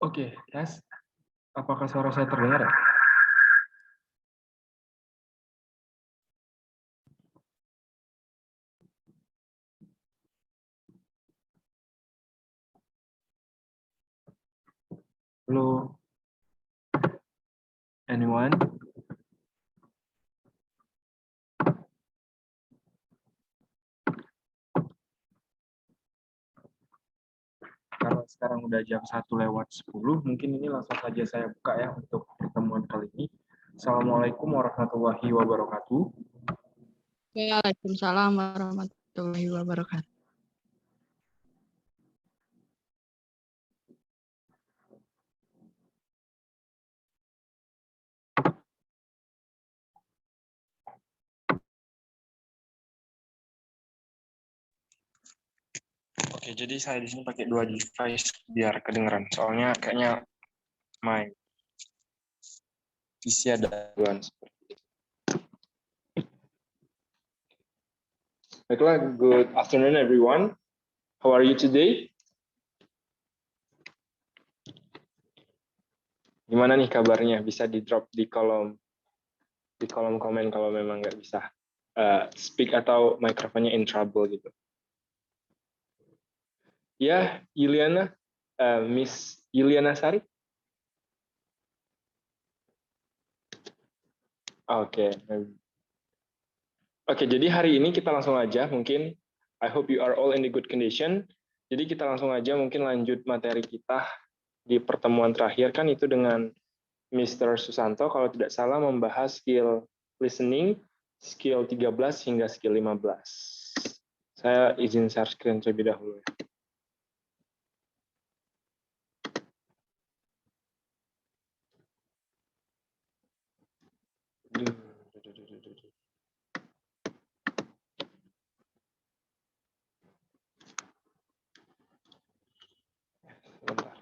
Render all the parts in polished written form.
Oke, tes. Apakah suara saya terdengar ya? Halo, anyone? Karena sekarang udah jam 1:10, mungkin ini langsung saja saya buka ya untuk pertemuan kali ini. Assalamualaikum warahmatullahi wabarakatuh. Waalaikumsalam warahmatullahi wabarakatuh. Oke, jadi saya di sini pakai 2 device biar kedengeran. Soalnya kayaknya my PC ada gangguan. Baiklah, good afternoon everyone. How are you today? Gimana nih kabarnya? Bisa di-drop di kolom komen kalau memang nggak bisa speak atau mikrofonnya in trouble gitu. Ya, Yuliana, Miss Yuliana Sari. Oke. Oke, jadi hari ini kita langsung aja mungkin. I hope you are all in the good condition. Jadi kita langsung aja mungkin lanjut materi kita di pertemuan terakhir kan itu dengan Mr. Susanto kalau tidak salah membahas skill listening, skill 13 hingga skill 15. Saya izin share screen terlebih dahulu. Bentar.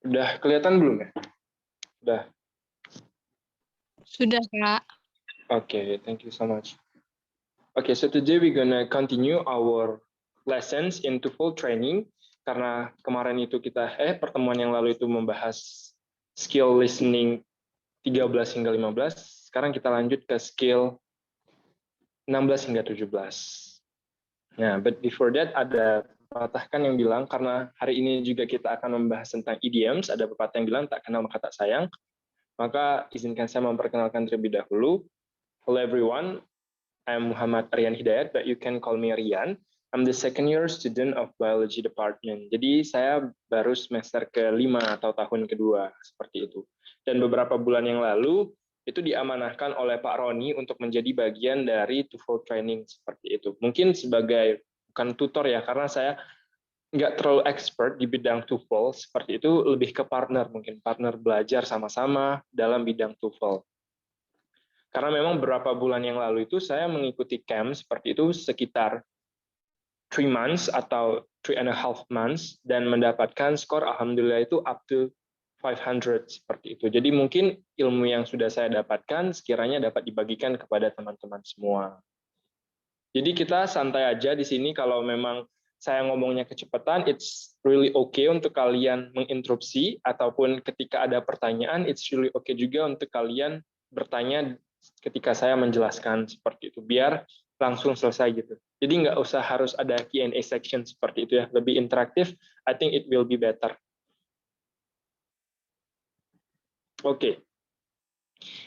Udah kelihatan belum ya? Udah. Sudah, Kak. Okay, thank you so much. Okay, so today we're gonna continue our lessons in TOEFL training karena kemarin itu kita pertemuan yang lalu itu membahas skill listening 13 hingga 15. Sekarang kita lanjut ke skill 16 hingga 17. Nah, but before that ada pepatah kan yang bilang karena hari ini juga kita akan membahas tentang idioms, ada pepatah yang bilang tak kenal maka tak sayang. Maka izinkan saya memperkenalkan terlebih dahulu. Hello everyone, I'm Muhammad Rian Hidayat, but you can call me Rian. I'm the second year student of biology department. Jadi saya baru semester ke-5 atau tahun kedua, seperti itu. Dan beberapa bulan yang lalu, itu diamanahkan oleh Pak Roni untuk menjadi bagian dari TOEFL training seperti itu. Mungkin sebagai, bukan tutor ya, karena saya nggak terlalu expert di bidang TOEFL, seperti itu lebih ke partner, mungkin partner belajar sama-sama dalam bidang TOEFL. Karena memang beberapa bulan yang lalu itu saya mengikuti camp seperti itu sekitar 3 months atau 3.5 months dan mendapatkan skor alhamdulillah itu up to 500 seperti itu. Jadi mungkin ilmu yang sudah saya dapatkan sekiranya dapat dibagikan kepada teman-teman semua. Jadi kita santai aja di sini kalau memang saya ngomongnya kecepatan, it's really okay untuk kalian menginterupsi ataupun ketika ada pertanyaan, it's really okay juga untuk kalian bertanya ketika saya menjelaskan seperti itu, biar langsung selesai gitu. Jadi nggak usah harus ada Q&A section seperti itu ya, lebih interaktif, I think it will be better. Oke.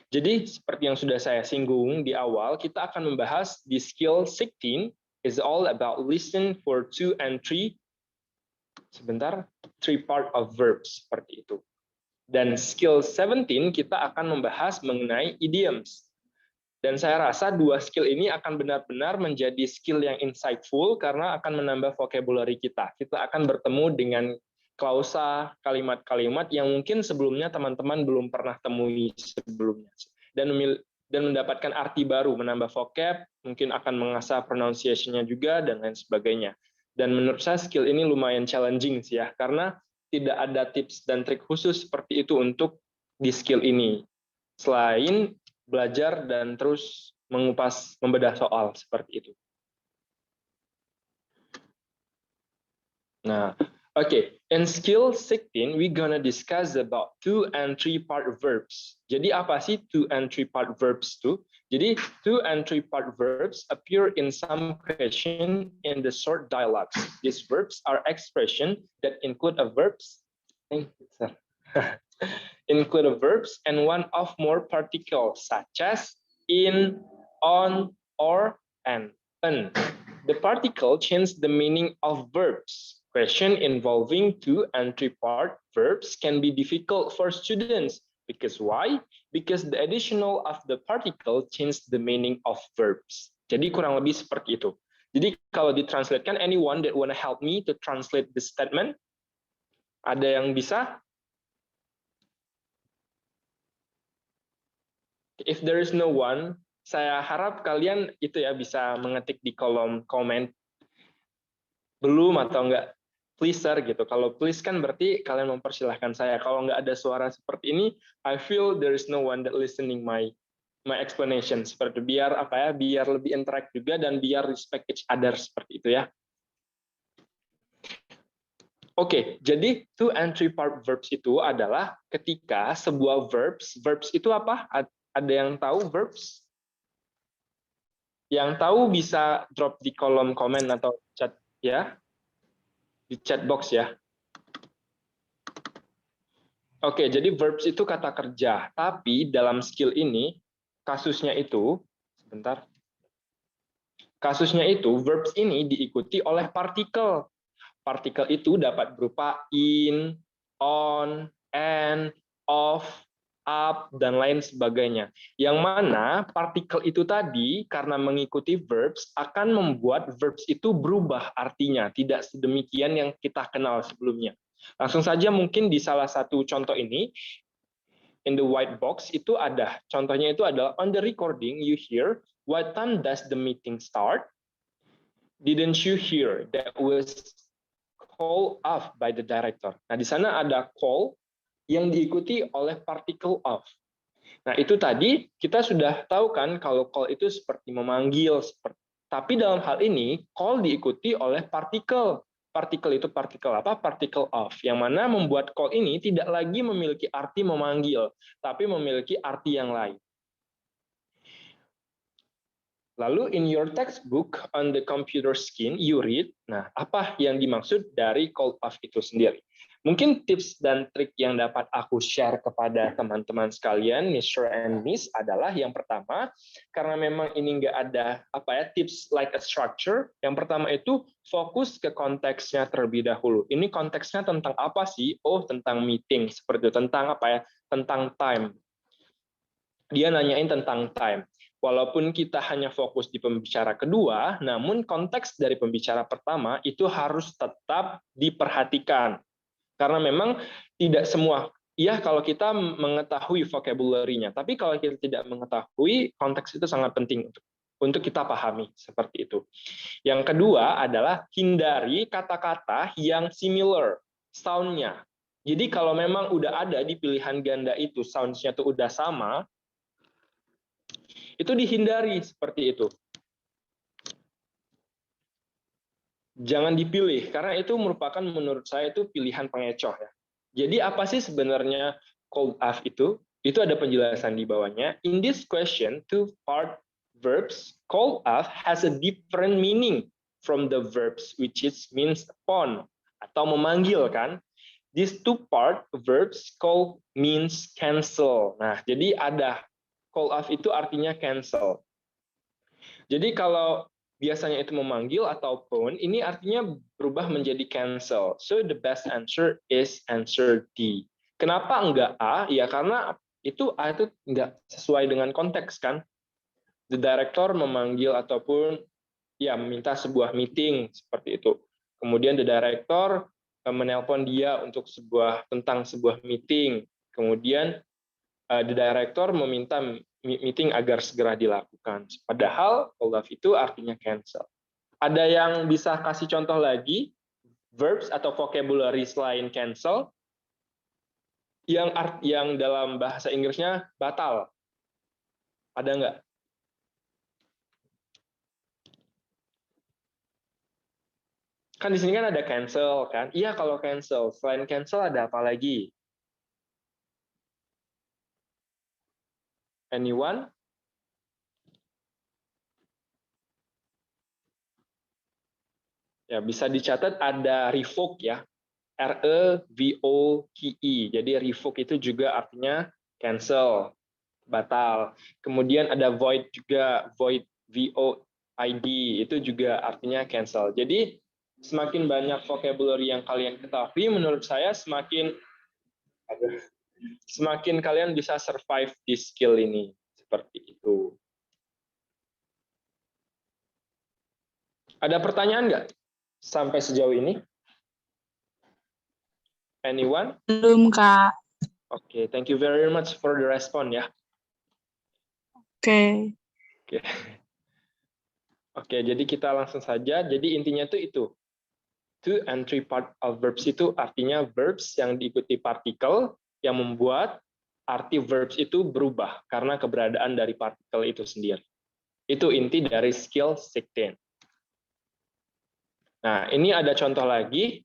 Jadi seperti yang sudah saya singgung di awal, kita akan membahas di skill 16 is all about listen for 2 and 3. Sebentar, 3 part of verbs seperti itu. Dan skill 17 kita akan membahas mengenai idioms. Dan saya rasa 2 skill ini akan benar-benar menjadi skill yang insightful karena akan menambah vocabulary kita. Kita akan bertemu dengan klausa, kalimat-kalimat yang mungkin sebelumnya teman-teman belum pernah temui sebelumnya. Dan mendapatkan arti baru, menambah vocab, mungkin akan mengasah pronunciation-nya juga, dan lain sebagainya. Dan menurut saya skill ini lumayan challenging sih ya, karena tidak ada tips dan trik khusus seperti itu untuk di skill ini. Selain belajar dan terus mengupas, membedah soal seperti itu. Nah, okay. In skill 16, we're gonna discuss about 2 and 3 part verbs. Jadi apa sih 2 and 3 part verbs itu? Jadi 2 and 3 part verbs appear in some question in the short dialogues. These verbs are expression that include a verbs, include a verbs and one of more particles such as in, on, or, and, an. The particle changes the meaning of verbs. Question involving 2 and 3 part verbs can be difficult for students. Because why? Because the additional of the particle changes the meaning of verbs. Jadi kurang lebih seperti itu. Jadi kalau ditranslatekan, anyone that wanna help me to translate this statement? Ada yang bisa? If there is no one, saya harap kalian itu ya bisa mengetik di kolom komen belum atau enggak please sir gitu. Kalau please kan berarti kalian mempersilahkan saya. Kalau nggak ada suara seperti ini, I feel there is no one that listening my explanation. Seperti biar apa ya, biar lebih interact juga dan biar respect each other seperti itu ya. Oke, jadi 2 and 3 part verbs itu adalah ketika sebuah verbs itu apa? Ada yang tahu verbs? Yang tahu bisa drop di kolom komen atau chat ya. Di chat box ya. Oke, jadi verbs itu kata kerja, tapi dalam skill ini kasusnya itu sebentar. Kasusnya itu verbs ini diikuti oleh partikel. Partikel itu dapat berupa in, on, and, of, up, dan lain sebagainya. Yang mana partikel itu tadi karena mengikuti verbs akan membuat verbs itu berubah artinya, tidak sedemikian yang kita kenal sebelumnya. Langsung saja mungkin di salah satu contoh ini, in the white box itu ada, contohnya itu adalah on the recording you hear, what time does the meeting start? Didn't you hear that was call off by the director? Nah, di sana ada call yang diikuti oleh particle of. Nah, itu tadi kita sudah tahu kan kalau call itu seperti memanggil, tapi dalam hal ini call diikuti oleh partikel. Partikel itu partikel apa? Particle of, yang mana membuat call ini tidak lagi memiliki arti memanggil, tapi memiliki arti yang lain. Lalu in your textbook on the computer screen you read, nah apa yang dimaksud dari call off itu sendiri? Mungkin tips dan trik yang dapat aku share kepada teman-teman sekalian, Mr. and Miss, adalah yang pertama, karena memang ini nggak ada apa ya tips like a structure. Yang pertama itu fokus ke konteksnya terlebih dahulu. Ini konteksnya tentang apa sih? Oh, tentang meeting, seperti itu. Tentang apa ya? Tentang time. Dia nanyain tentang time. Walaupun kita hanya fokus di pembicara kedua, namun konteks dari pembicara pertama itu harus tetap diperhatikan. Karena memang tidak semua, ya kalau kita mengetahui vocabulary-nya, tapi kalau kita tidak mengetahui, konteks itu sangat penting untuk kita pahami, seperti itu. Yang kedua adalah hindari kata-kata yang similar sound-nya. Jadi kalau memang udah ada di pilihan ganda itu, sound-nya itu udah sama, itu dihindari seperti itu. Jangan dipilih, karena itu merupakan menurut saya itu pilihan pengecoh ya. Jadi apa sih sebenarnya call off itu? Itu ada penjelasan di bawahnya. In this question, two part verbs call off has a different meaning from the verbs which is means upon atau memanggil kan. These two part verbs call means cancel. Nah, jadi ada call off itu artinya cancel. Jadi kalau biasanya itu memanggil ataupun ini artinya berubah menjadi cancel. So the best answer is answer D. Kenapa enggak A? Ya karena itu A itu enggak sesuai dengan konteks kan. The director memanggil ataupun ya meminta sebuah meeting seperti itu. Kemudian the director menelpon dia untuk tentang sebuah meeting. Kemudian the director meminta meeting agar segera dilakukan. Padahal call off itu artinya cancel. Ada yang bisa kasih contoh lagi verbs atau vocabulary selain cancel yang dalam bahasa Inggrisnya batal? Ada nggak? Kan di sini kan ada cancel kan? Iya, kalau cancel. Selain cancel ada apa lagi? Anyone? Ya, bisa dicatat ada revoke ya. REVOKE. Jadi revoke itu juga artinya cancel, batal. Kemudian ada void juga, void VOID itu juga artinya cancel. Jadi semakin banyak vocabulary yang kalian ketahui, menurut saya semakin kalian bisa survive di skill ini. Seperti itu. Ada pertanyaan nggak sampai sejauh ini? Anyone? Belum, Kak. Oke, thank you very much for the response ya. Oke. Oke, jadi kita langsung saja. Jadi intinya tuh itu. Two and three part of verbs itu artinya verbs yang diikuti partikel yang membuat arti verbs itu berubah karena keberadaan dari partikel itu sendiri. Itu inti dari skill 16. Nah, ini ada contoh lagi.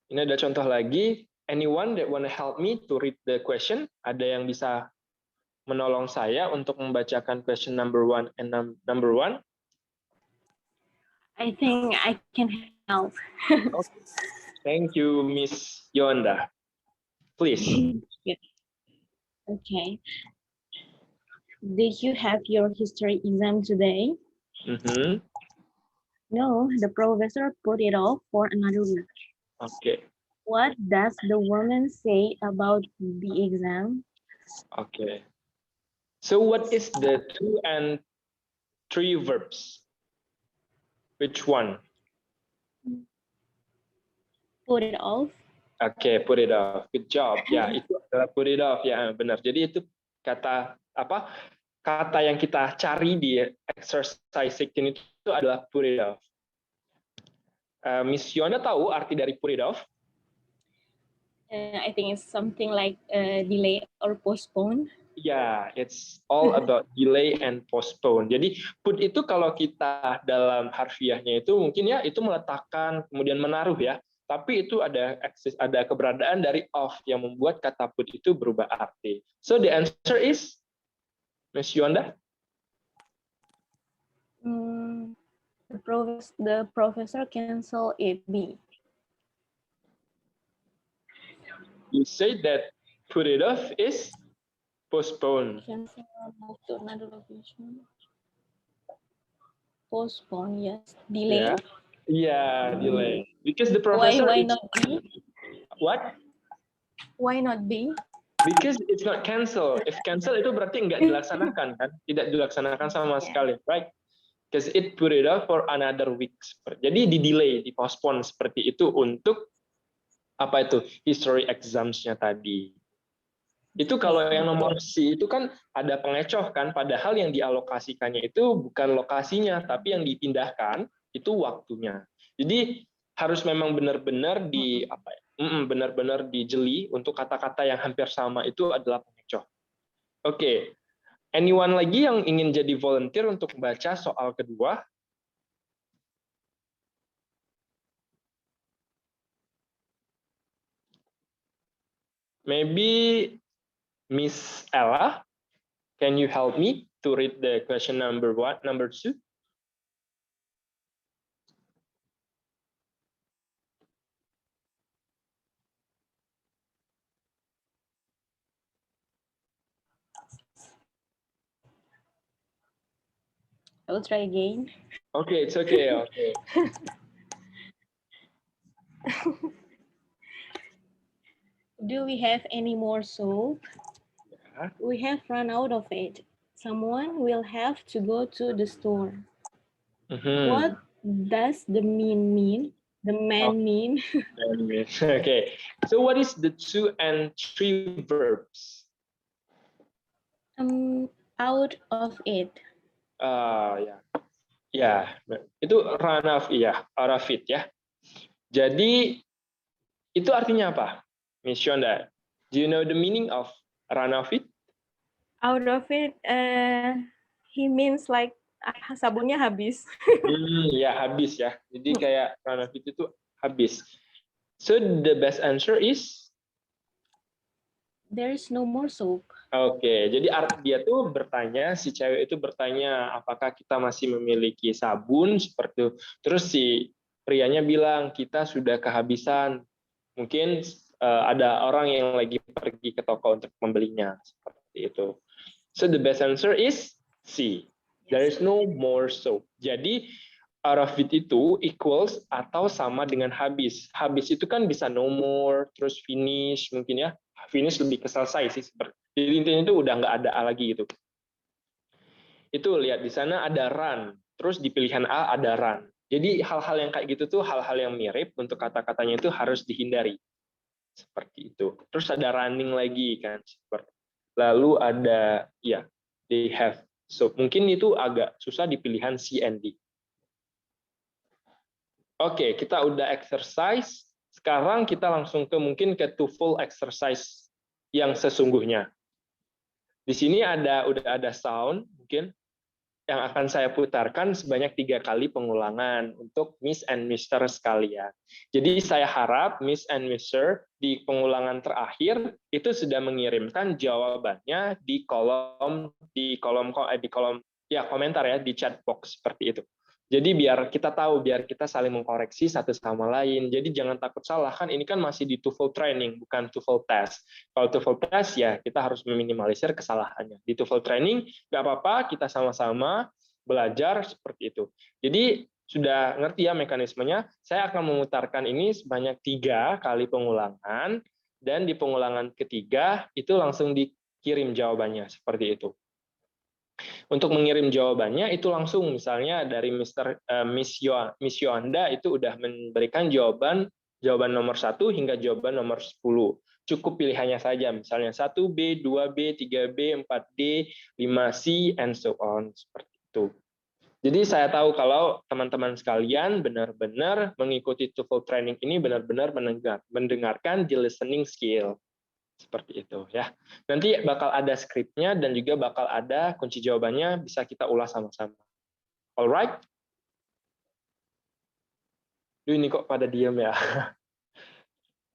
Ini ada contoh lagi. Anyone that wanna help me to read the question? Ada yang bisa menolong saya untuk membacakan question number 1 and number 1? I think I can help. Okay. Thank you, Miss Yonda. Please. Okay. Did you have your history exam today? Mm-hmm. No, the professor put it off for another week. Okay. What does the woman say about the exam? Okay. So what is the 2 and 3 verbs? Which one? Put it off. Okay, put it off. Good job. Ya, itu adalah put it off. Ya, benar. Jadi itu kata apa? Kata yang kita cari di exercise 16 itu adalah put it off. Miss Yona tahu arti dari put it off? I think it's something like delay or postpone. Ya, it's all about delay and postpone. Jadi put itu kalau kita dalam harfiahnya itu mungkin ya itu meletakkan kemudian menaruh ya. Tapi itu ada keberadaan dari off yang membuat kata put itu berubah arti. So the answer is Miss Yonda? The professor cancel it. B. You say that put it off is postpone. Cancel, move to another location. Postpone, yes. Delay. Yeah, delay. Because the professor. Why not B? What? Why not B? Because it's not cancel. If cancel itu berarti nggak dilaksanakan kan? Tidak dilaksanakan sama sekali, right? Because it put it off for another week. Jadi di delay, di postpone seperti itu untuk apa itu history exams-nya tadi. Itu kalau yang nomor C itu kan ada pengecoh kan, padahal yang dialokasikannya itu bukan lokasinya, tapi yang dipindahkan itu waktunya. Jadi harus memang benar-benar benar-benar dijeli untuk kata-kata yang hampir sama itu adalah pengecoh. Oke. Anyone lagi yang ingin jadi volunteer untuk membaca soal kedua? Maybe Miss Ella, can you help me to read the question number 1, number 2? I will try again. Okay, it's okay. Okay. Do we have any more soap? Yeah. We have run out of it. Someone will have to go to the store. What does the mean? The man mean? Okay. So what is the 2 and 3 verbs? Out of it. Ya, ya, itu run of it ya. Jadi itu artinya apa, Miss Shonda? Do you know the meaning of run of it? Out of it, he means like sabunnya habis. Ya habis ya. Jadi kayak run of it itu habis. So the best answer is there is no more soap. Oke, jadi dia tuh bertanya, si cewek itu bertanya, apakah kita masih memiliki sabun seperti itu. Terus si prianya bilang, kita sudah kehabisan. Mungkin ada orang yang lagi pergi ke toko untuk membelinya, seperti itu. So the best answer is C. There is no more soap. Jadi out of it itu equals atau sama dengan habis. Habis itu kan bisa no more, terus finish mungkin ya. Finish lebih ke selesai sih seperti. Jadi intinya itu udah nggak ada A lagi gitu. Itu lihat di sana ada run, terus di pilihan A ada run. Jadi hal-hal yang kayak gitu tuh hal-hal yang mirip untuk kata-katanya itu harus dihindari. Seperti itu. Terus ada running lagi kan. Lalu ada ya, they have. So mungkin itu agak susah di pilihan C and D. Oke, kita udah exercise. Sekarang kita langsung mungkin ke TOEFL exercise yang sesungguhnya. Di sini udah ada sound mungkin yang akan saya putarkan sebanyak 3 kali pengulangan untuk Miss and Mister sekalian. Jadi saya harap Miss and Mister di pengulangan terakhir itu sudah mengirimkan jawabannya di kolom komentar ya, di chat box seperti itu. Jadi biar kita tahu, biar kita saling mengkoreksi satu sama lain. Jadi jangan takut salah, kan ini kan masih di TOEFL training, bukan TOEFL test. Kalau TOEFL test ya kita harus meminimalisir kesalahannya. Di TOEFL training nggak apa-apa, kita sama-sama belajar seperti itu. Jadi sudah ngerti ya mekanismenya. Saya akan memutarkan ini sebanyak 3 kali pengulangan, dan di pengulangan ketiga itu langsung dikirim jawabannya seperti itu. Untuk mengirim jawabannya itu langsung misalnya dari Miss Yoanda itu udah memberikan jawaban nomor 1 hingga jawaban nomor 10. Cukup pilihannya saja, misalnya 1B, 2B, 3B, 4D, 5C, and so on, seperti itu. Jadi saya tahu kalau teman-teman sekalian benar-benar mengikuti TOEFL training ini benar-benar mendengarkan di listening skill. Seperti itu ya. Nanti bakal ada skripnya dan juga bakal ada kunci jawabannya, bisa kita ulas sama-sama. Alright? Ini kok pada diam ya.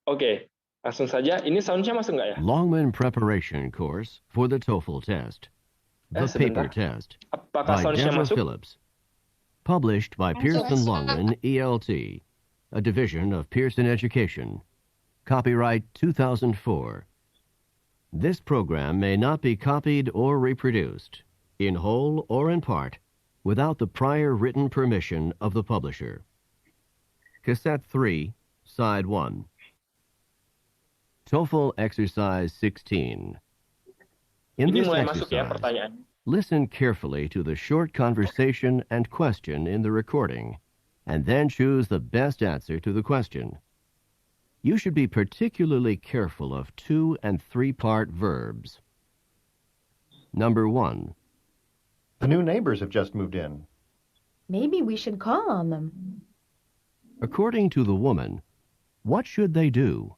Oke, langsung saja. Ini sound-nya masuk nggak ya? Longman Preparation Course for the TOEFL Test. The Paper Test Apakah by sound-nya Deborah masuk? Phillips. Published by Pearson Longman, ELT, a division of Pearson Education. Copyright 2004. This program may not be copied or reproduced, in whole or in part, without the prior written permission of the publisher. Cassette 3, Side 1. TOEFL Exercise 16. In Ini this mulai masuk ya exercise, pertanyaan. listen carefully to the short conversation and question in the recording, and then choose the best answer to the question. You should be particularly careful of 2- and 3-part verbs. Number 1. The new neighbors have just moved in. Maybe we should call on them. According to the woman, what should they do?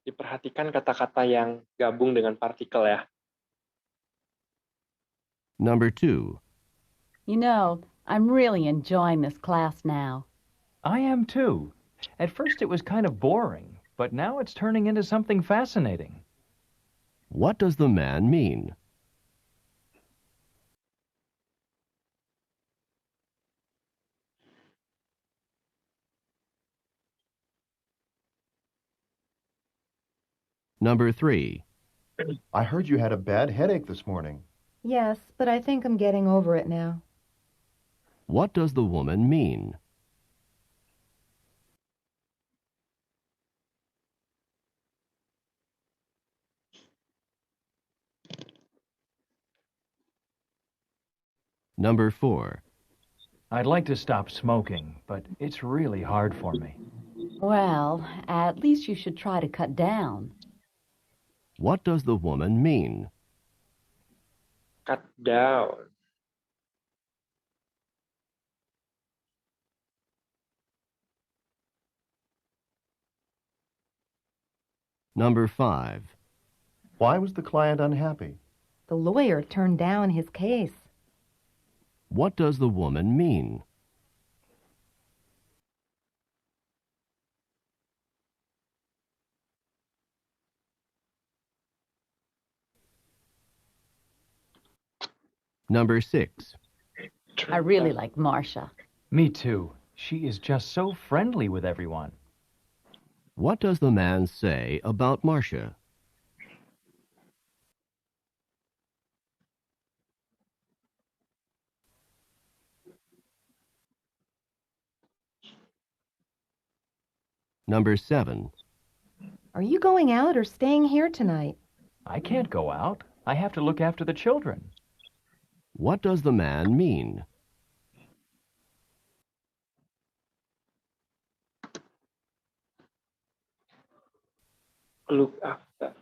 Diperhatikan kata-kata yang gabung dengan partikel ya. Number 2. You know, I'm really enjoying this class now. I am too. At first it was kind of boring, but now it's turning into something fascinating. What does the man mean? Number 3. I heard you had a bad headache this morning. Yes, but I think I'm getting over it now. What does the woman mean? Number 4. I'd like to stop smoking, but it's really hard for me. Well, at least you should try to cut down. What does the woman mean? Cut down. Number 5. Why was the client unhappy? The lawyer turned down his case. What does the woman mean? Number 6. I really like Marcia. Me too. She is just so friendly with everyone. What does the man say about Marcia? Number 7. Are you going out or staying here tonight? I can't go out. I have to look after the children. What does the man mean? Look after.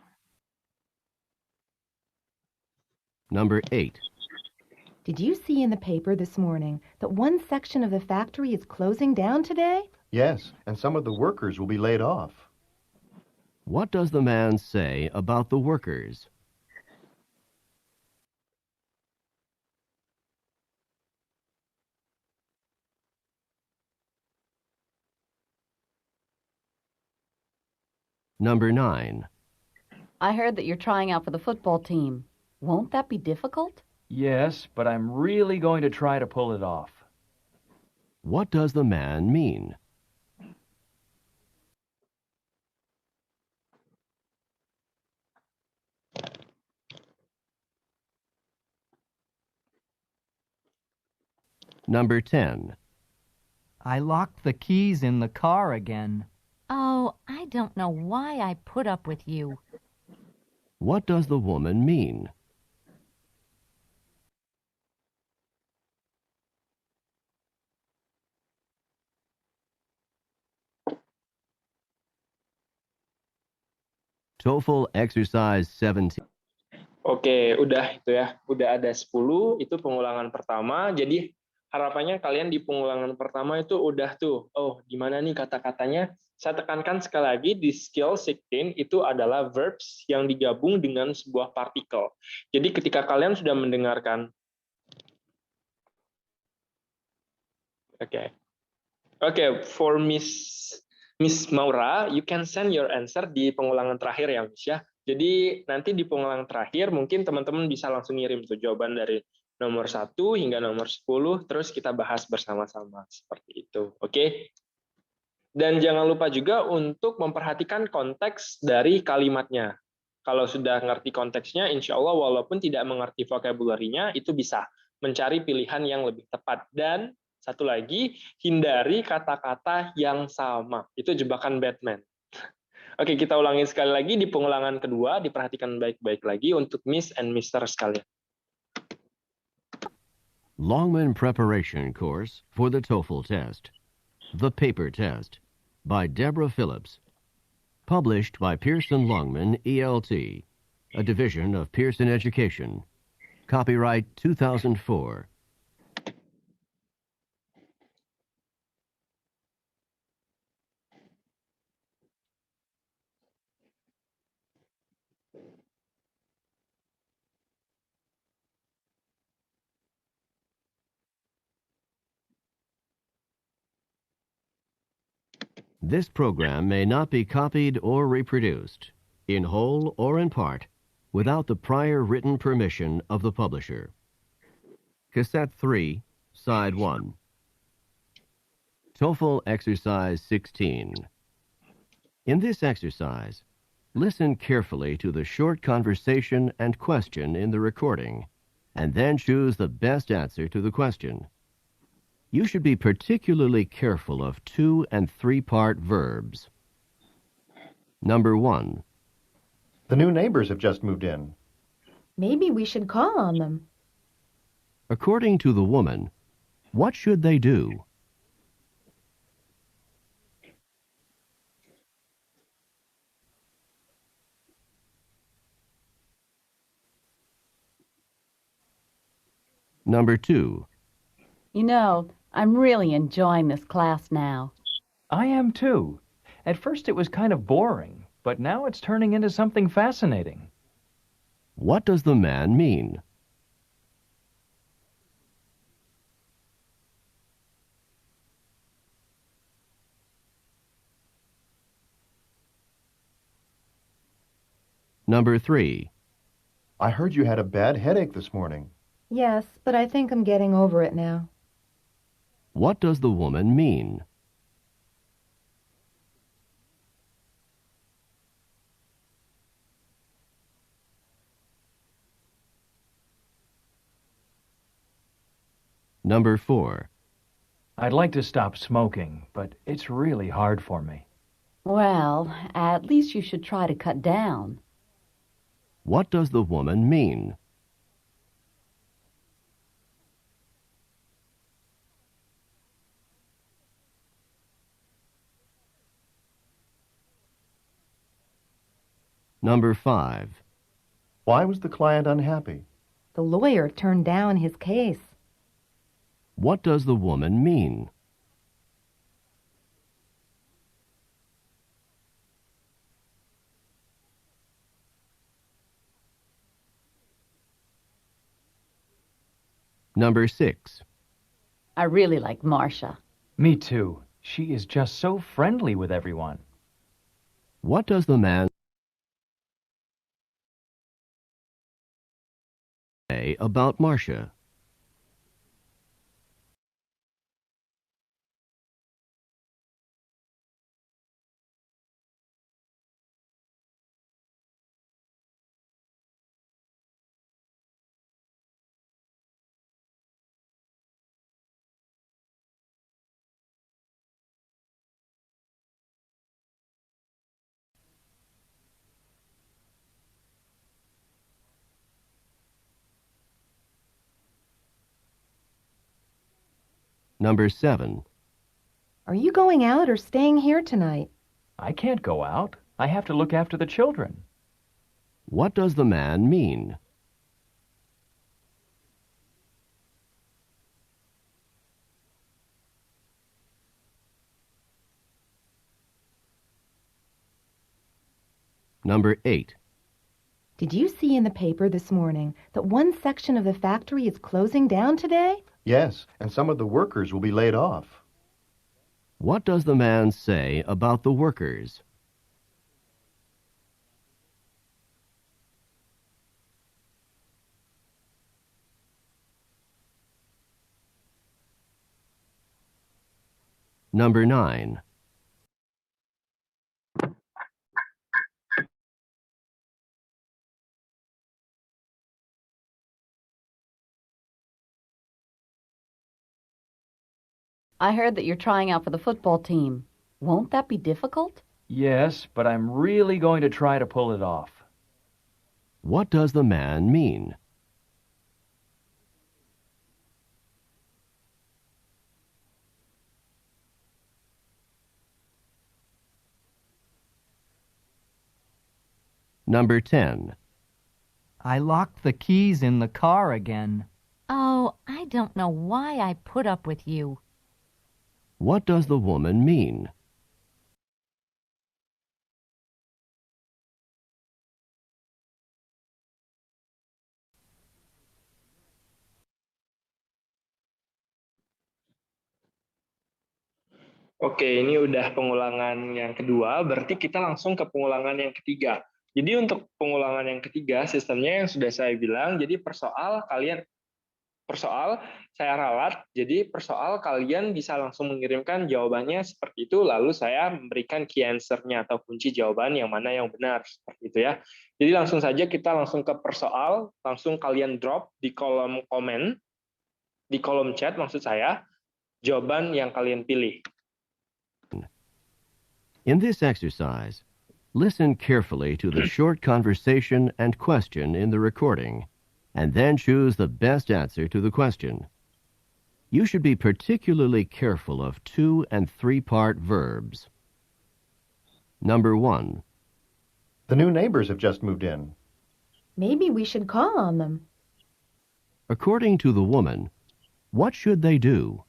Number 8. Did you see in the paper this morning that one section of the factory is closing down today? Yes, and some of the workers will be laid off. What does the man say about the workers? Number 9. I heard that you're trying out for the football team. Won't that be difficult? Yes, but I'm really going to try to pull it off. What does the man mean? Number 10. I locked the keys in the car again. Oh, I don't know why I put up with you. What does the woman mean? TOEFL exercise 17. Oke, udah itu ya. Udah ada 10, itu pengulangan pertama. Jadi harapannya kalian di pengulangan pertama itu udah tuh, oh gimana nih kata-katanya. Saya tekankan sekali lagi, di skill 16 itu adalah verbs yang digabung dengan sebuah partikel. Jadi ketika kalian sudah mendengarkan, oke, for Miss Maura, you can send your answer di pengulangan terakhir ya, Miss ya. Jadi nanti di pengulangan terakhir mungkin teman-teman bisa langsung ngirim tuh jawaban dari nomor 1 hingga nomor 10, terus kita bahas bersama-sama seperti itu. Oke? Dan jangan lupa juga untuk memperhatikan konteks dari kalimatnya. Kalau sudah ngerti konteksnya, insya Allah walaupun tidak mengerti vocabulary-nya, itu bisa mencari pilihan yang lebih tepat. Dan satu lagi, hindari kata-kata yang sama. Itu jebakan Batman. Oke, kita ulangi sekali lagi di pengulangan kedua, diperhatikan baik-baik lagi untuk Miss and Mister sekalian. Longman Preparation Course for the TOEFL Test. The Paper Test by Deborah Phillips. Published by Pearson Longman, ELT, a division of Pearson Education. Copyright 2004. This program may not be copied or reproduced, in whole or in part, without the prior written permission of the publisher. Cassette 3, Side 1. TOEFL Exercise 16. In this exercise, listen carefully to the short conversation and question in the recording, and then choose the best answer to the question. You should be particularly careful of 2- and 3-part verbs. Number 1. The new neighbors have just moved in. Maybe we should call on them. According to the woman, what should they do? Number 2. You know, I'm really enjoying this class now. I am too. At first it was kind of boring, but now it's turning into something fascinating. What does the man mean? Number 3. I heard you had a bad headache this morning. Yes, but I think I'm getting over it now. What does the woman mean? Number 4. I'd like to stop smoking, but it's really hard for me. Well, at least you should try to cut down. What does the woman mean? Number 5. Why was the client unhappy? The lawyer turned down his case. What does the woman mean? Number 6. I really like Marcia. Me too. She is just so friendly with everyone. What does the man say about Marcia? Number 7. Are you going out or staying here tonight? I can't go out. I have to look after the children. What does the man mean? Number 8. Did you see in the paper this morning that one section of the factory is closing down today? Yes, and some of the workers will be laid off. What does the man say about the workers? Number 9. I heard that you're trying out for the football team. Won't that be difficult? Yes, but I'm really going to try to pull it off. What does the man mean? Number 10. I locked the keys in the car again. Oh, I don't know why I put up with you. What does the woman mean? Oke, ini udah pengulangan yang kedua, berarti kita langsung ke pengulangan yang ketiga. Jadi untuk pengulangan yang ketiga, sistemnya yang sudah saya bilang, jadi per soal saya ralat, jadi per soal kalian bisa langsung mengirimkan jawabannya seperti itu, lalu saya memberikan key answer-nya atau kunci jawaban yang mana yang benar, seperti itu ya. Jadi langsung saja kita langsung ke per soal, langsung kalian drop di kolom komen, di kolom chat maksud saya, jawaban yang kalian pilih. In this exercise, listen carefully to the short conversation and question in the recording, and then choose the best answer to the question. You should be particularly careful of 2- and 3-part verbs. Number 1. The new neighbors have just moved in. Maybe we should call on them. According to the woman, what should they do?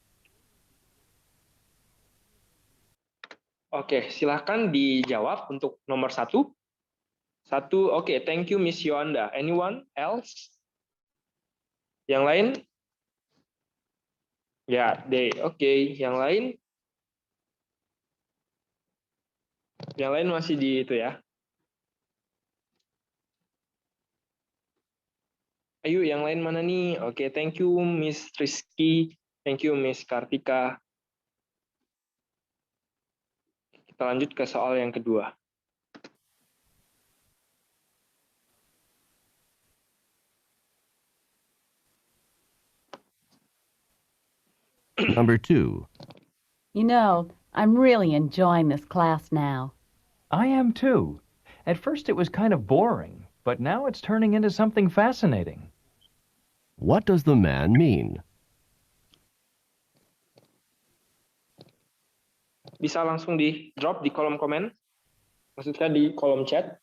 Oke, silahkan dijawab untuk nomor 1. Oke, thank you Miss Yolanda. Anyone else? Yang lain? Ya, they. Oke, yang lain? Yang lain masih di itu ya. Ayo, yang lain mana nih? Oke, thank you Miss Rizky. Thank you Miss Kartika. Kita lanjut ke soal yang kedua. Number 2. You know, I'm really enjoying this class now. I am too. At first it was kind of boring, but now it's turning into something fascinating. What does the man mean? Bisa langsung di drop di kolom komen. Maksudnya di kolom chat.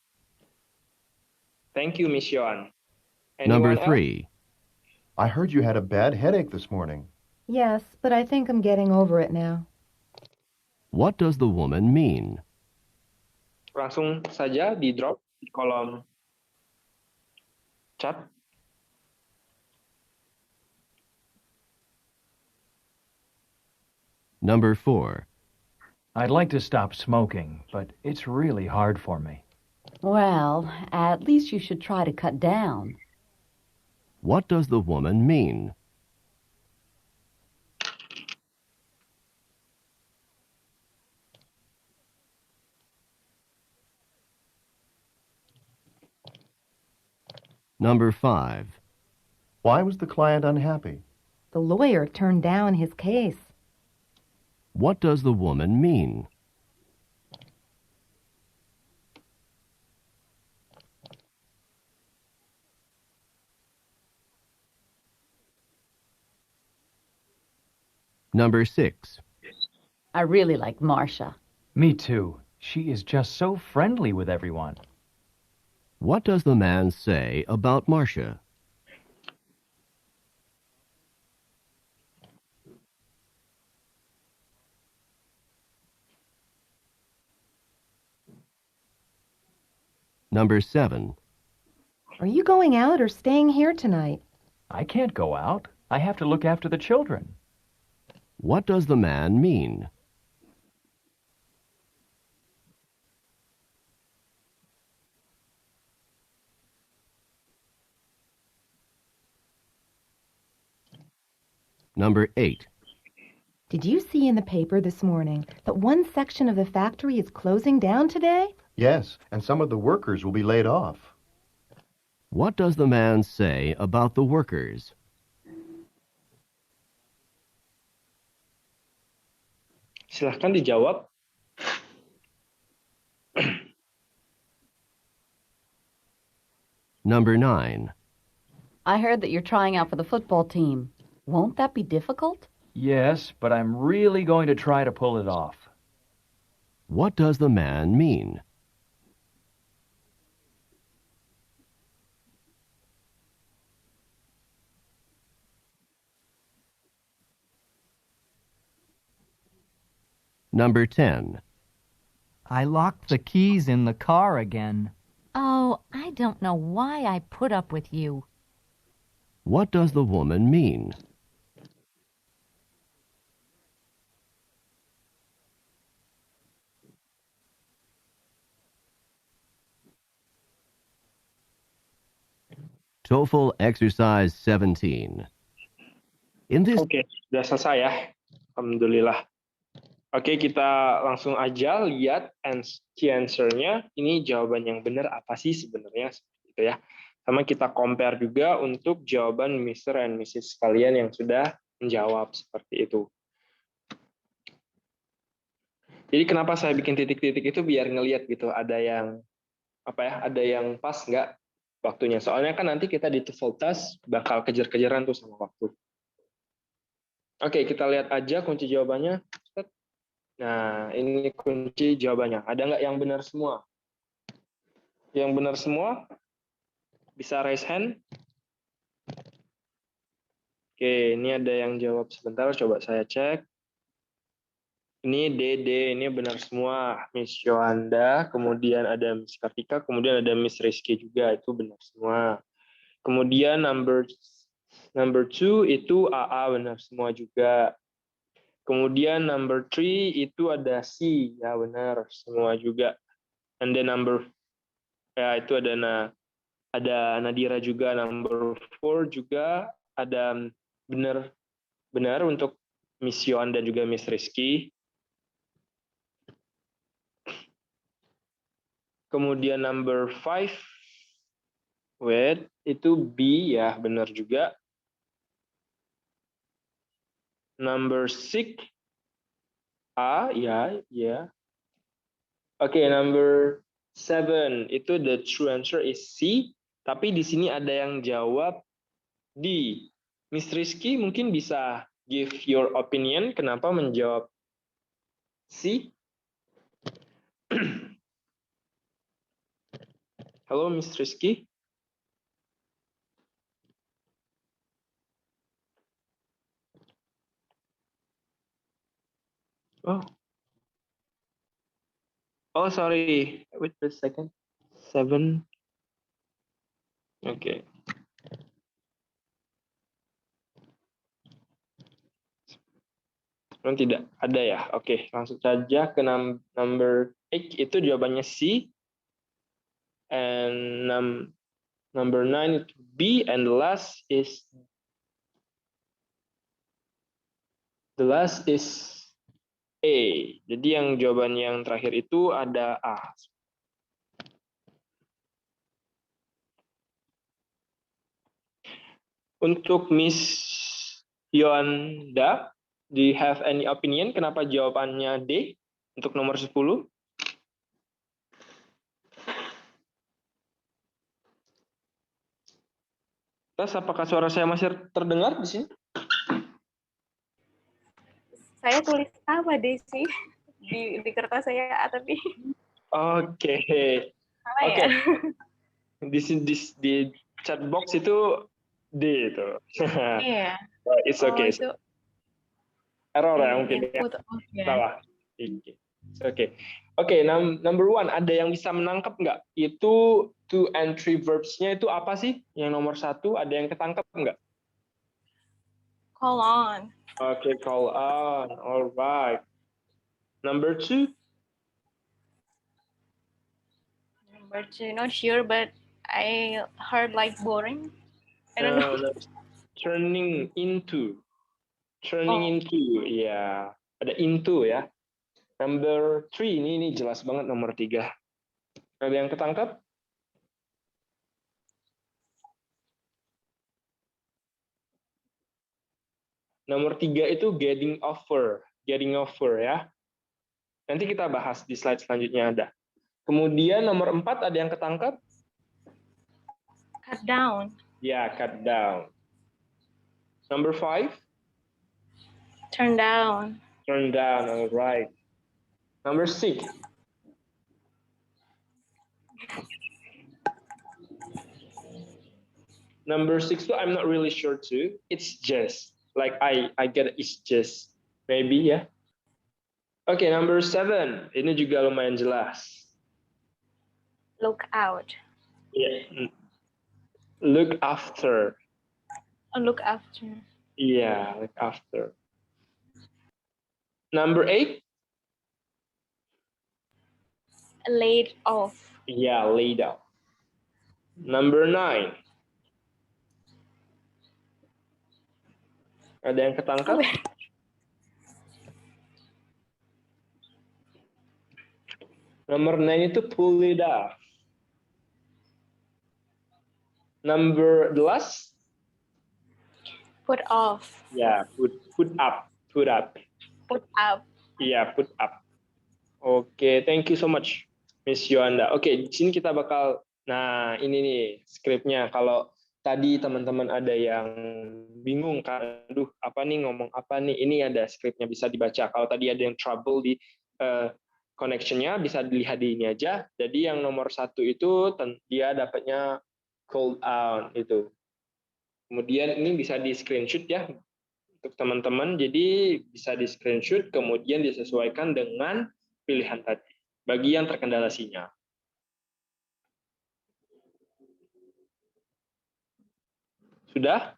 Thank you, Miss Yohan. Number Anyone else? 3. I heard you had a bad headache this morning. Yes, but I think I'm getting over it now. What does the woman mean? Langsung saja di drop di kolom chat. Number 4. I'd like to stop smoking, but it's really hard for me. Well, at least you should try to cut down. What does the woman mean? Number 5. Why was the client unhappy? The lawyer turned down his case. What does the woman mean? Number 6. I really like Marcia. Me too. She is just so friendly with everyone. What does the man say about Marcia? Number 7. Are you going out or staying here tonight? I can't go out. I have to look after the children. What does the man mean? Number 8. Did you see in the paper this morning that one section of the factory is closing down today? Yes, and some of the workers will be laid off. What does the man say about the workers? Silahkan dijawab. Number 9. I heard that you're trying out for the football team. Won't that be difficult? Yes, but I'm really going to try to pull it off. What does the man mean? Number 10. I locked the keys in the car again. Oh, I don't know why I put up with you. What does the woman mean? TOEFL exercise 17. In this Oke, sudah selesai ya. Alhamdulillah. Oke, kita langsung aja lihat key answer-nya. Ini jawaban yang benar apa sih sebenarnya, gitu ya. Sama kita compare juga untuk jawaban Mr. and Mrs. kalian yang sudah menjawab seperti itu. Jadi kenapa saya bikin titik-titik itu biar ngelihat gitu, ada yang ada yang pas nggak waktunya. Soalnya kan nanti kita di TOEFL test bakal kejar-kejaran tuh sama waktu. Oke, kita lihat aja kunci jawabannya. Nah, ini kunci jawabannya. Ada nggak yang benar semua? Yang benar semua bisa raise hand. Oke, ini ada yang jawab sebentar, coba saya cek. Ini Dede, ini benar semua. Miss Yohanda, kemudian ada Miss Kartika, kemudian ada Miss Rizky juga, itu benar semua. Kemudian number 2 itu AA, benar semua juga. Kemudian number 3 itu ada C, ya benar semua juga. And then ya itu ada Nadira juga. Number 4 juga ada benar untuk Miss Yohan dan juga Miss Rizky. Kemudian number 5, itu B, ya benar juga. Number 6, A, ya. Oke, number 7, itu the true answer is C, tapi di sini ada yang jawab D. Miss Rizky mungkin bisa give your opinion kenapa menjawab C? Halo, Miss Rizky. Oh, sorry. Wait a second. 7. Oke. Tidak ada ya. Oke, langsung saja ke number 8, itu jawabannya C. And number 9 itu B, and the last is A. Jadi yang jawaban yang terakhir itu ada A. Untuk Miss Yonda, do you have any opinion kenapa jawabannya D untuk nomor 10? Tes, apakah suara saya masih terdengar di sini? Saya tulis apa deh sih di kertas saya tapi. Oke. Oke. Di chat box itu D itu. Iya. It's okay. Itu Error ya mungkin ya. Salah. Oke, number 1, ada yang bisa menangkap nggak? Itu 2 and 3 verbs-nya itu apa sih? Yang nomor 1, ada yang ketangkap nggak? Call on. Oke, call on. Alright. Number 2? Number 2, not sure, but I heard like boring. I don't know. Turning into. Turning into, ya. Ada into ya. Number 3, ini jelas banget nomor 3. Ada yang ketangkap? Nomor 3 itu getting over ya. Nanti kita bahas di slide selanjutnya ada. Kemudian nomor 4 ada yang ketangkap? Cut down. Ya, cut down. Number 5? Turn down. Turn down, alright. Number 6? Number 6 too, I'm not really sure too. It's just. Like I get it, it's just. Maybe ya. Oke, number 7. Ini juga lumayan jelas. Look out. Yeah. Look after. Look after. Yeah, look after. Number 8? Laid off. Yeah, laid off. Number 9? Ada yang ketangkap? Number 9 itu pull it off. Number the last? Put off. Yeah, put up. Put up. Yeah, put up. Oke, thank you so much, Miss Yohanda. Oke, di sini kita bakal, nah ini nih skripnya. Kalau tadi teman-teman ada yang bingung kan, aduh apa nih ngomong apa nih, ini ada skripnya bisa dibaca. Kalau tadi ada yang trouble di connection-nya bisa dilihat di ini aja. Jadi yang nomor 1 itu dia dapatnya called out itu. Kemudian ini bisa di screenshot ya untuk teman-teman. Jadi bisa di screenshot kemudian disesuaikan dengan pilihan tadi bagi yang terkendala sinyal. Sudah?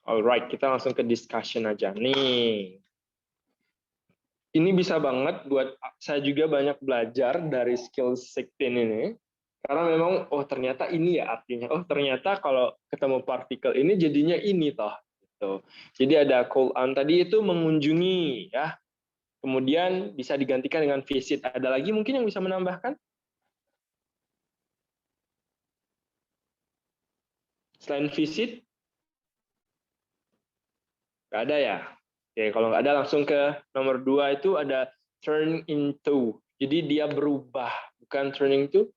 Alright, kita langsung ke discussion aja nih. Ini bisa banget buat saya juga banyak belajar dari skill 16 ini. Karena memang, oh ternyata ini ya artinya. Oh ternyata kalau ketemu partikel ini jadinya ini toh. Gitu. Jadi ada call on tadi itu mengunjungi ya. Kemudian bisa digantikan dengan visit. Ada lagi mungkin yang bisa menambahkan? Selain visit? Nggak ada ya? Oke, kalau nggak ada langsung ke nomor 2 itu ada turn into. Jadi dia berubah, bukan turning to.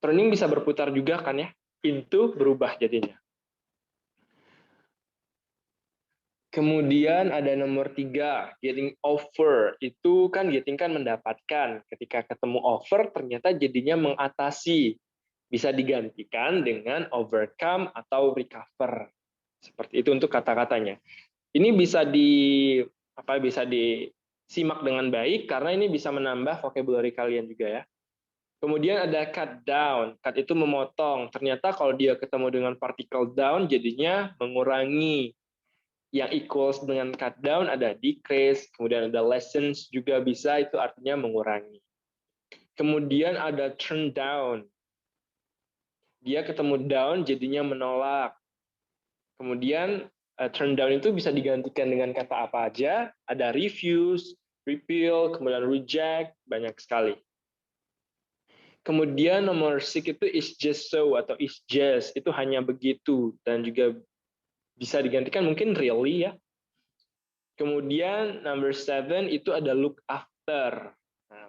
Turning bisa berputar juga kan ya? Into berubah jadinya. Kemudian ada nomor 3, getting over. Itu kan getting kan mendapatkan. Ketika ketemu over ternyata jadinya mengatasi. Bisa digantikan dengan overcome atau recover. Seperti itu untuk kata-katanya. Ini bisa disimak dengan baik karena ini bisa menambah vocabulary kalian juga ya. Kemudian ada cut down. Cut itu memotong. Ternyata kalau dia ketemu dengan particle down jadinya mengurangi. Yang equals dengan cut down ada decrease, kemudian ada lessons juga bisa, itu artinya mengurangi. Kemudian ada turn down. Dia ketemu down jadinya menolak. Kemudian turn down itu bisa digantikan dengan kata apa aja, ada refuse, repeal, kemudian reject, banyak sekali. Kemudian nomor 6 itu is just so atau is just, itu hanya begitu, dan juga bisa digantikan mungkin really ya. Kemudian number 7 itu ada look after. Nah,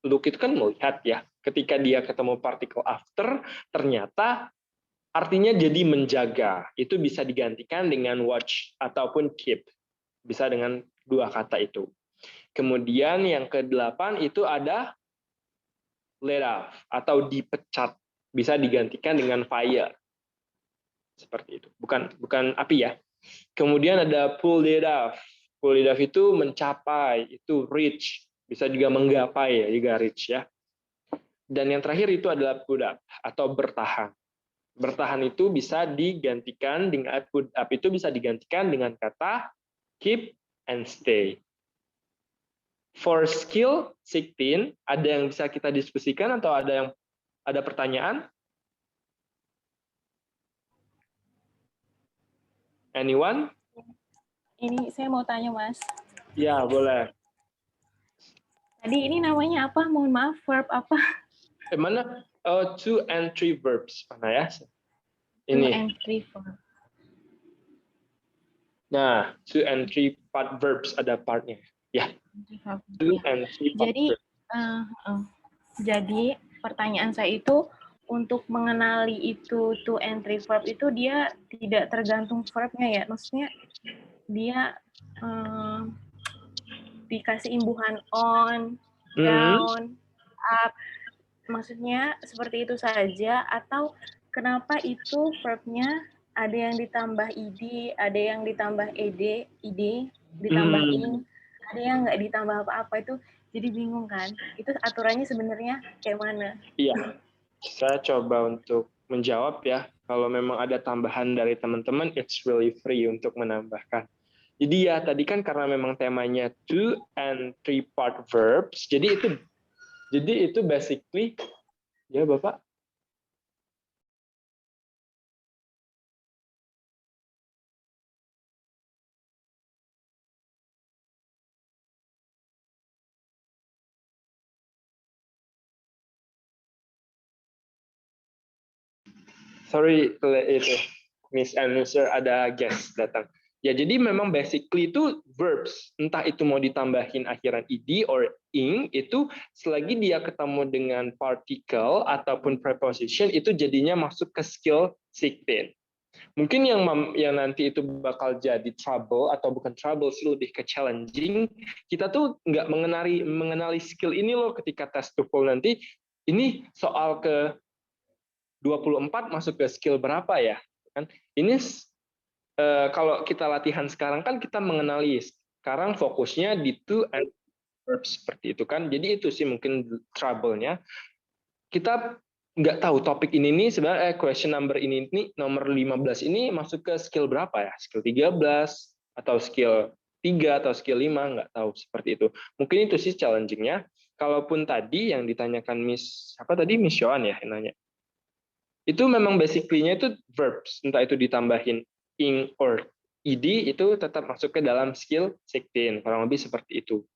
look itu kan melihat ya, ketika dia ketemu particle after, ternyata artinya jadi menjaga. Itu bisa digantikan dengan watch ataupun keep. Bisa dengan 2 kata itu. Kemudian yang ke-8 itu ada let off atau dipecat. Bisa digantikan dengan fire. Seperti itu. Bukan api ya. Kemudian ada pull it off. Pull it off itu mencapai, itu reach. Bisa juga menggapai ya, juga reach ya. Dan yang terakhir itu adalah put up atau bertahan. Bertahan itu bisa digantikan dengan put up itu bisa digantikan dengan kata keep and stay. For skill 16 ada yang bisa kita diskusikan atau ada pertanyaan? Anyone? Ini saya mau tanya Mas. Ya, boleh. Tadi ini namanya apa? Mohon maaf, verb apa? Mana? Oh, 2 and 3 verbs. Mana ya? 2 Ini. and 3 verb. Nah, 2 and 3 part verbs ada partnya. Ya. 2 and 3 part verbs. Jadi pertanyaan saya itu untuk mengenali itu 2 and 3 verb itu dia tidak tergantung verbnya ya. Maksudnya dia dikasih imbuhan on, down, up. Maksudnya seperti itu saja atau kenapa itu verbnya ada yang ditambah id, ada yang ditambah ed, ditambah ing, ada yang nggak ditambah apa-apa, itu jadi bingung kan? Itu aturannya sebenarnya kayak mana? Iya, saya coba untuk menjawab ya. Kalau memang ada tambahan dari teman-teman, it's really free untuk menambahkan. Jadi ya tadi kan karena memang temanya 2 and 3 part verbs, jadi itu basically ya Bapak. Sorry itu Miss and Mr. ada guest datang. Ya, jadi memang basically itu verbs, entah itu mau ditambahin akhiran ed or ing, itu selagi dia ketemu dengan particle ataupun preposition, itu jadinya masuk ke skill 16. Mungkin yang nanti itu bakal jadi trouble, atau bukan trouble sih, lebih ke challenging, kita tuh nggak mengenali skill ini loh ketika tes TOEFL nanti, ini soal ke 24 masuk ke skill berapa ya? Kan ini kalau kita latihan sekarang kan kita mengenali sekarang fokusnya di to and verb seperti itu kan. Jadi itu sih mungkin trouble-nya. Kita nggak tahu topik ini nih sebenarnya question number ini nomor 15 ini masuk ke skill berapa ya? Skill 13 atau skill 3 atau skill 5, nggak tahu seperti itu. Mungkin itu sih challenging-nya. Kalaupun tadi yang ditanyakan Miss Yohan ya yang nanya. Itu memang basically-nya itu verbs, entah itu ditambahin ing or ed itu tetap masuk ke dalam skill 16, kurang lebih seperti itu.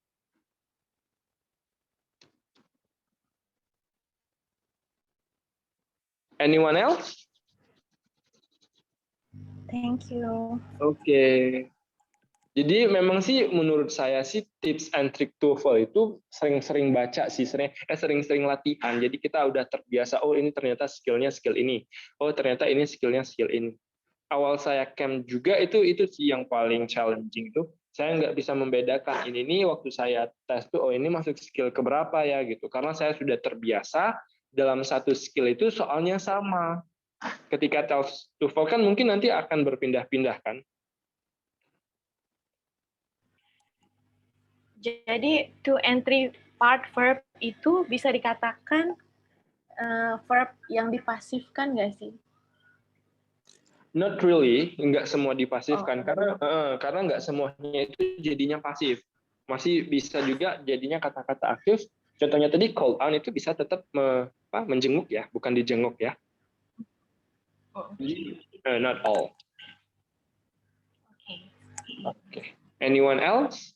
Anyone else? Thank you. Oke. Jadi memang sih menurut saya sih tips and trick TOEFL itu sering-sering baca sih, sering-sering latihan. Jadi kita udah terbiasa, oh ini ternyata skillnya skill ini. Oh ternyata ini skillnya skill ini. Awal saya camp juga itu sih yang paling challenging tuh. Saya nggak bisa membedakan ini nih waktu saya tes tuh, oh ini masuk skill keberapa ya gitu. Karena saya sudah terbiasa dalam satu skill itu soalnya sama. Ketika tes TOEFL kan mungkin nanti akan berpindah-pindah kan. Jadi to and three part verb itu bisa dikatakan verb yang dipasifkan nggak sih? Not really, nggak semua dipasifkan karena nggak semuanya itu jadinya pasif. Masih bisa juga jadinya kata-kata aktif. Contohnya tadi call on itu bisa tetap menjenguk ya, bukan dijenguk ya. Not all. Okay. Anyone else?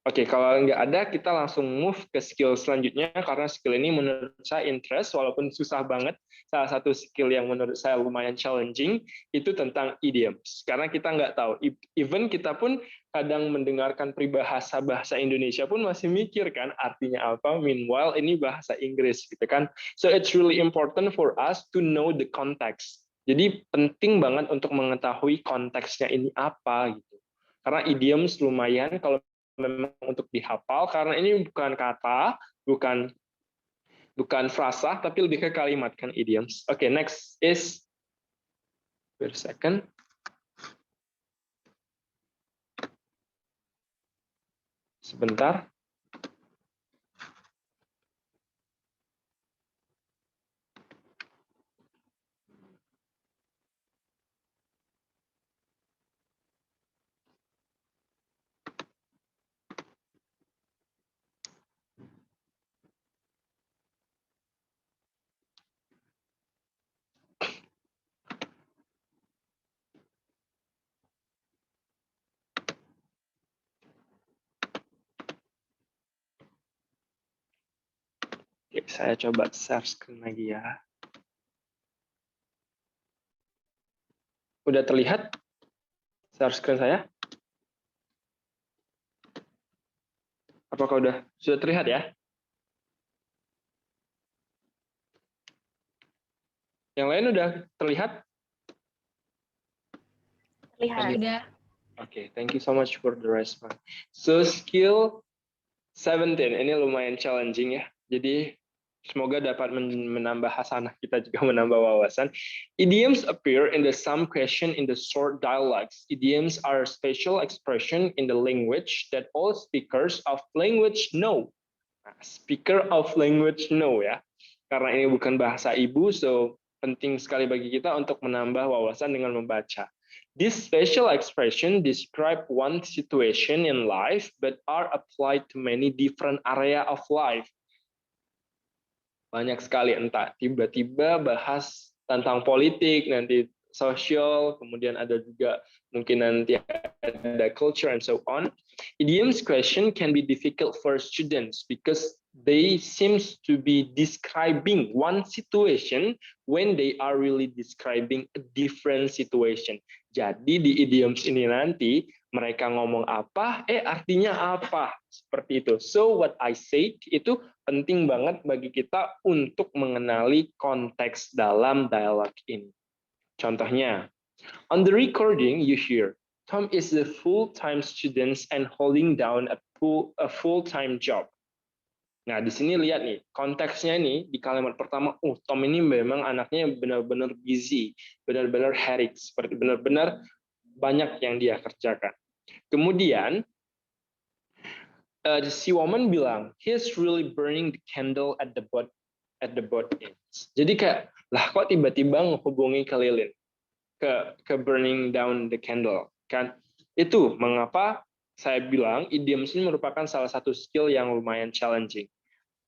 Oke, kalau nggak ada, kita langsung move ke skill selanjutnya, karena skill ini menurut saya interest, walaupun susah banget. Salah satu skill yang menurut saya lumayan challenging, itu tentang idioms. Karena kita nggak tahu, even kita pun kadang mendengarkan peribahasa bahasa Indonesia pun masih mikir kan artinya apa, meanwhile ini bahasa Inggris gitu kan. So it's really important for us to know the context. Jadi penting banget untuk mengetahui konteksnya ini apa gitu. Karena idioms lumayan kalau memang untuk dihafal, karena ini bukan kata, bukan frasa, tapi lebih ke kalimat kan idioms. Oke, next is wait a second. Sebentar. Oke, saya coba share screen lagi ya. Udah terlihat share screen saya? Apakah sudah terlihat ya? Yang lain udah terlihat? Terlihat. Udah. Oke, thank you so much for the response. So skill 17 ini lumayan challenging ya. Jadi semoga dapat menambah hasanah kita juga menambah wawasan. Idioms appear in the some question in the short dialogues. Idioms are special expression in the language that all speakers of language know. Nah, speaker of language know ya. Karena ini bukan bahasa ibu, so penting sekali bagi kita untuk menambah wawasan dengan membaca. This special expression describe one situation in life, but are applied to many different area of life. Banyak sekali, entah tiba-tiba bahas tentang politik, nanti sosial, kemudian ada juga mungkin nanti ada culture and so on. Idioms question can be difficult for students because they seems to be describing one situation when they are really describing a different situation. Jadi di idioms ini nanti mereka ngomong apa, artinya apa, seperti itu. So what I said itu penting banget bagi kita untuk mengenali konteks dalam dialog ini. Contohnya, on the recording you hear, Tom is a full-time student and holding down a full-time job. Nah, di sini lihat nih, konteksnya nih di kalimat pertama, Tom ini memang anaknya benar-benar busy, benar-benar hectic, seperti benar-benar banyak yang dia kerjakan. Kemudian si woman bilang, he's really burning the candle at the both ends. Jadi kayak, lah kok tiba-tiba menghubungi ke lilin, ke burning down the candle, kan? Itu mengapa saya bilang idioms ini merupakan salah satu skill yang lumayan challenging.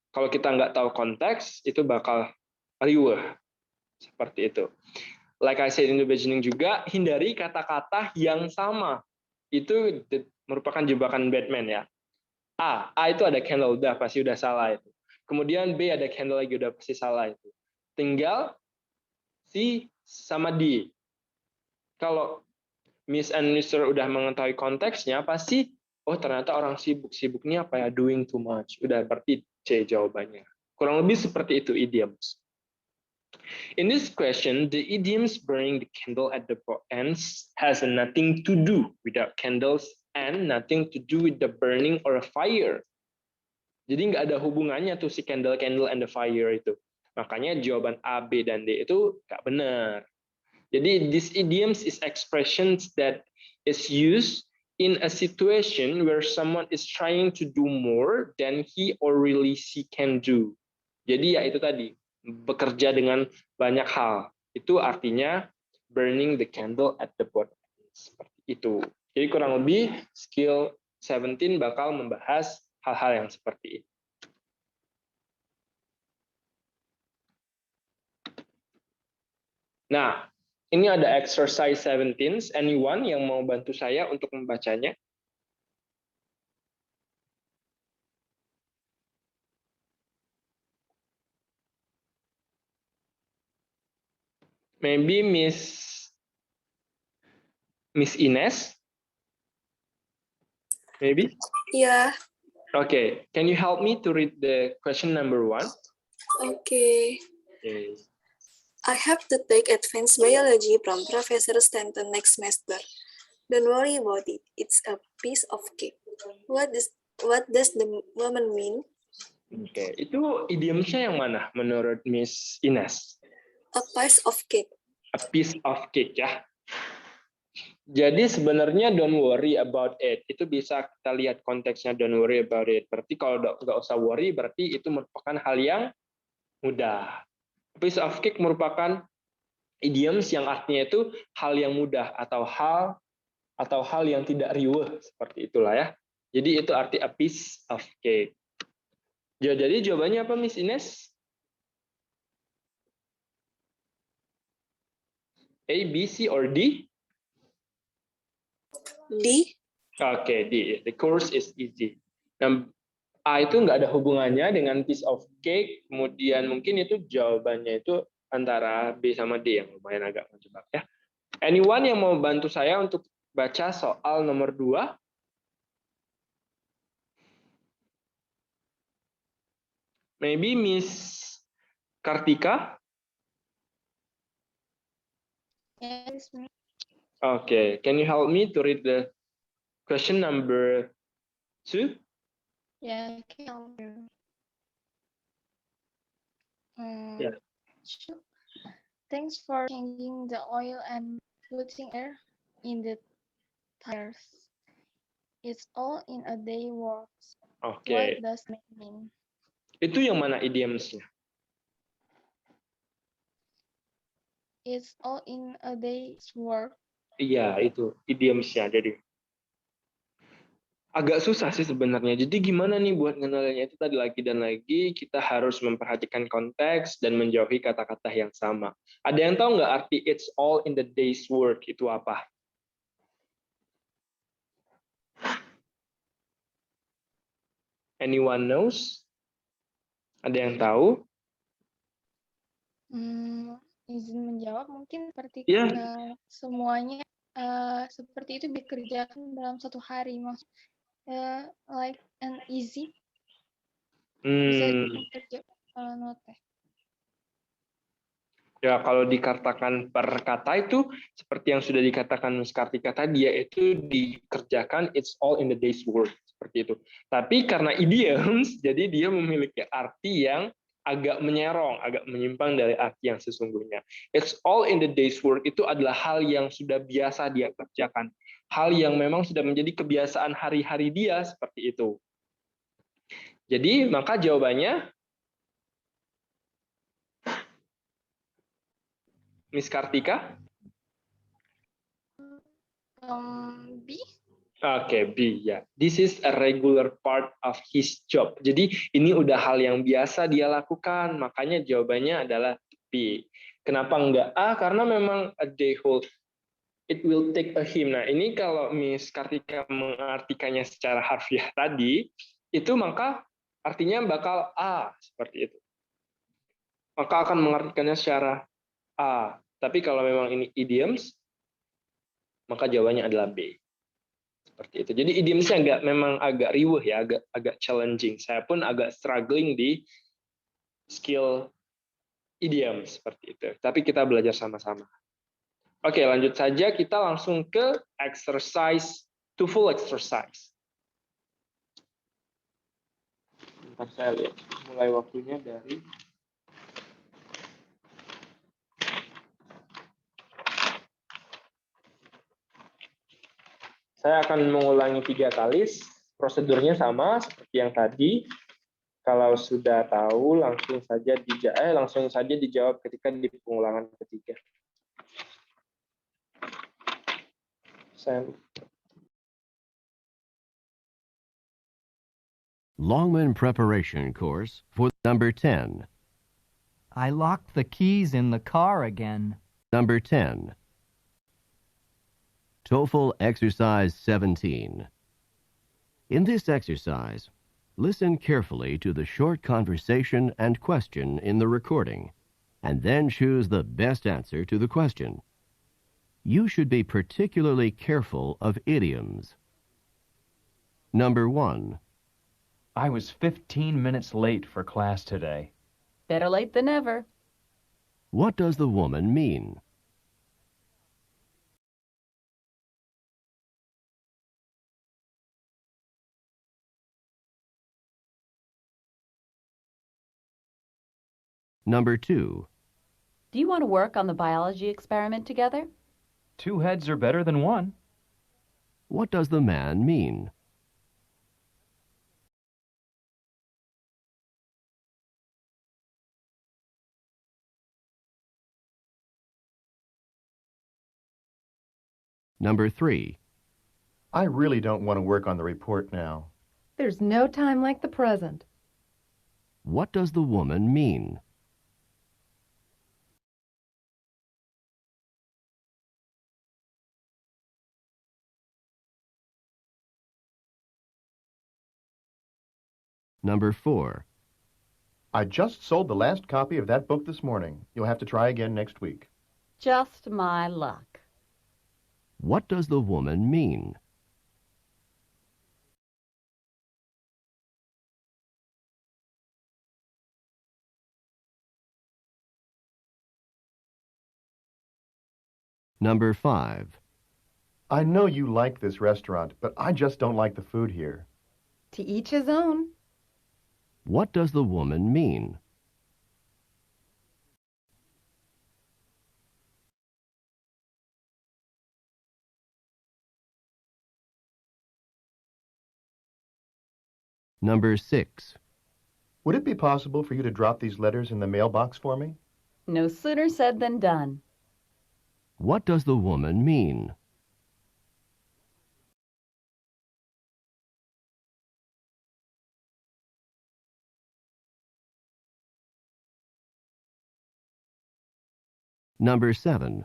Kalau kita nggak tahu konteks, itu bakal riweh seperti itu. Like I said in the beginning juga, hindari kata-kata yang sama. Itu merupakan jebakan Batman ya. A itu ada candle, udah pasti udah salah itu. Kemudian B ada candle lagi, udah pasti salah itu. Tinggal C sama D. Kalau Miss and Mr. udah mengetahui konteksnya, pasti, oh ternyata orang sibuk. Sibuknya apa ya? Doing too much. Udah berarti C jawabannya. Kurang lebih seperti itu idioms. In this question, the idioms burning the candle at the both ends has nothing to do without candles and nothing to do with the burning or a fire. Jadi nggak ada hubungannya tuh si candle and the fire itu. Makanya jawaban A, B, dan D itu nggak benar. Jadi these idioms is expressions that is used in a situation where someone is trying to do more than he or really she can do. Jadi ya itu tadi, bekerja dengan banyak hal. Itu artinya burning the candle at the both ends. Seperti itu. Jadi kurang lebih skill 17 bakal membahas hal-hal yang seperti ini. Nah, ini ada exercise 17. Anyone yang mau bantu saya untuk membacanya? Maybe Miss Ines? Maybe? Yeah. Okay. Can you help me to read the question number 1? Okay. I have to take advanced biology from Professor Stanton next semester. Don't worry about it. It's a piece of cake. What does the woman mean? Oke, itu idiomnya yang mana menurut Miss Ines? A piece of cake. A piece of cake ya. Jadi sebenarnya don't worry about it. Itu bisa kita lihat konteksnya don't worry about it. Berarti kalau nggak usah worry, berarti itu merupakan hal yang mudah. A piece of cake merupakan idioms yang artinya itu hal yang mudah atau hal yang tidak riweh, seperti itulah ya. Jadi itu arti a piece of cake. Jadi jawabannya apa, Miss Ines? A, B, C, or D? D. Oke, D. The course is easy. Nah, A itu nggak ada hubungannya dengan piece of cake, kemudian mungkin itu jawabannya itu antara B sama D yang lumayan agak menjebak ya. Anyone yang mau bantu saya untuk baca soal nomor 2? Maybe Miss Kartika? Yes, Okay, can you help me to read the question number 2? yeah, I can help you. Yeah. Sure. Thanks for changing the oil and putting air in the tires. It's all in a day works. Okay. What does it mean? Itu yang mana idiomsnya? It's all in a day's work. Iya, itu idiomsnya. Jadi agak susah sih sebenarnya. Jadi gimana nih buat ngenalinnya itu tadi lagi dan lagi kita harus memperhatikan konteks dan menjauhi kata-kata yang sama. Ada yang tahu nggak arti it's all in the day's work itu apa? Anyone knows? Ada yang tahu? Izin menjawab mungkin seperti semuanya seperti itu dikerjakan dalam satu hari, like and easy. Bisa dikerjakan kalau note. Ya, kalau dikatakan per kata itu seperti yang sudah dikatakan Miss Kartika tadi, yaitu dikerjakan it's all in the day's work. seperti itu. Tapi karena idioms, jadi dia memiliki arti yang agak menyerong, agak menyimpang dari arti yang sesungguhnya. It's all in the day's work itu adalah hal yang sudah biasa dia kerjakan. Hal yang memang sudah menjadi kebiasaan hari-hari dia seperti itu. Jadi, maka jawabannya Miss Kartika? B. Oke, B ya. This is a regular part of his job. Jadi ini udah hal yang biasa dia lakukan, makanya jawabannya adalah B. Kenapa enggak A? Karena memang a day whole it will take a him. Nah, ini kalau Miss Kartika mengartikannya secara harfiah tadi, itu maka artinya bakal A seperti itu. Maka akan mengartikannya secara A. Tapi kalau memang ini idioms, maka jawabannya adalah B. Seperti itu. Jadi idiomsnya memang agak riuh ya, agak challenging. Saya pun agak struggling di skill idiom seperti itu. Tapi kita belajar sama-sama. Oke, lanjut saja. Kita langsung ke exercise, to full exercise. Bentar saya lihat. Mulai waktunya dari saya akan mengulangi 3 kali, prosedurnya sama seperti yang tadi. Kalau sudah tahu, langsung saja dijawab ketika di pengulangan ketiga. Longman Preparation Course for number 10. I locked the keys in the car again. Number 10. TOEFL Exercise 17. In this exercise, listen carefully to the short conversation and question in the recording, and then choose the best answer to the question. You should be particularly careful of idioms. Number 1. I was 15 minutes late for class today. Better late than never. What does the woman mean? Number 2. Do you want to work on the biology experiment together? 2 heads are better than 1. What does the man mean? Number 3. I really don't want to work on the report now. There's no time like the present. What does the woman mean? Number 4. I just sold the last copy of that book this morning. You'll have to try again next week. Just my luck. What does the woman mean? Number 5. I know you like this restaurant, but I just don't like the food here. To each his own. What does the woman mean? Number 6. Would it be possible for you to drop these letters in the mailbox for me? No sooner said than done. What does the woman mean? Number 7.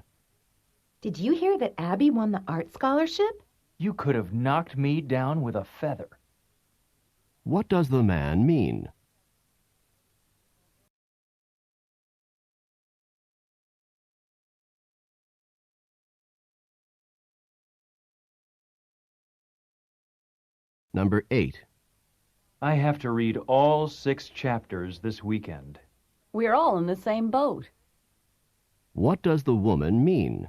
Did you hear that Abby won the art scholarship? You could have knocked me down with a feather. What does the man mean? Number 8. I have to read all 6 chapters this weekend. We're all in the same boat. What does the woman mean?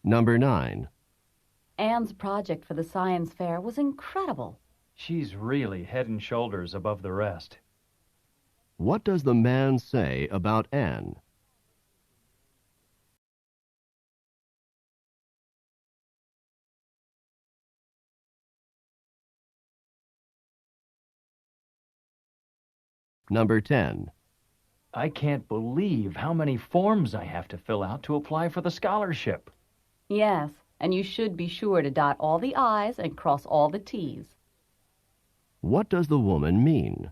Number 9. Anne's project for the science fair was incredible. She's really head and shoulders above the rest. What does the man say about Anne? Number 10. I can't believe how many forms I have to fill out to apply for the scholarship. Yes, and you should be sure to dot all the I's and cross all the T's. What does the woman mean?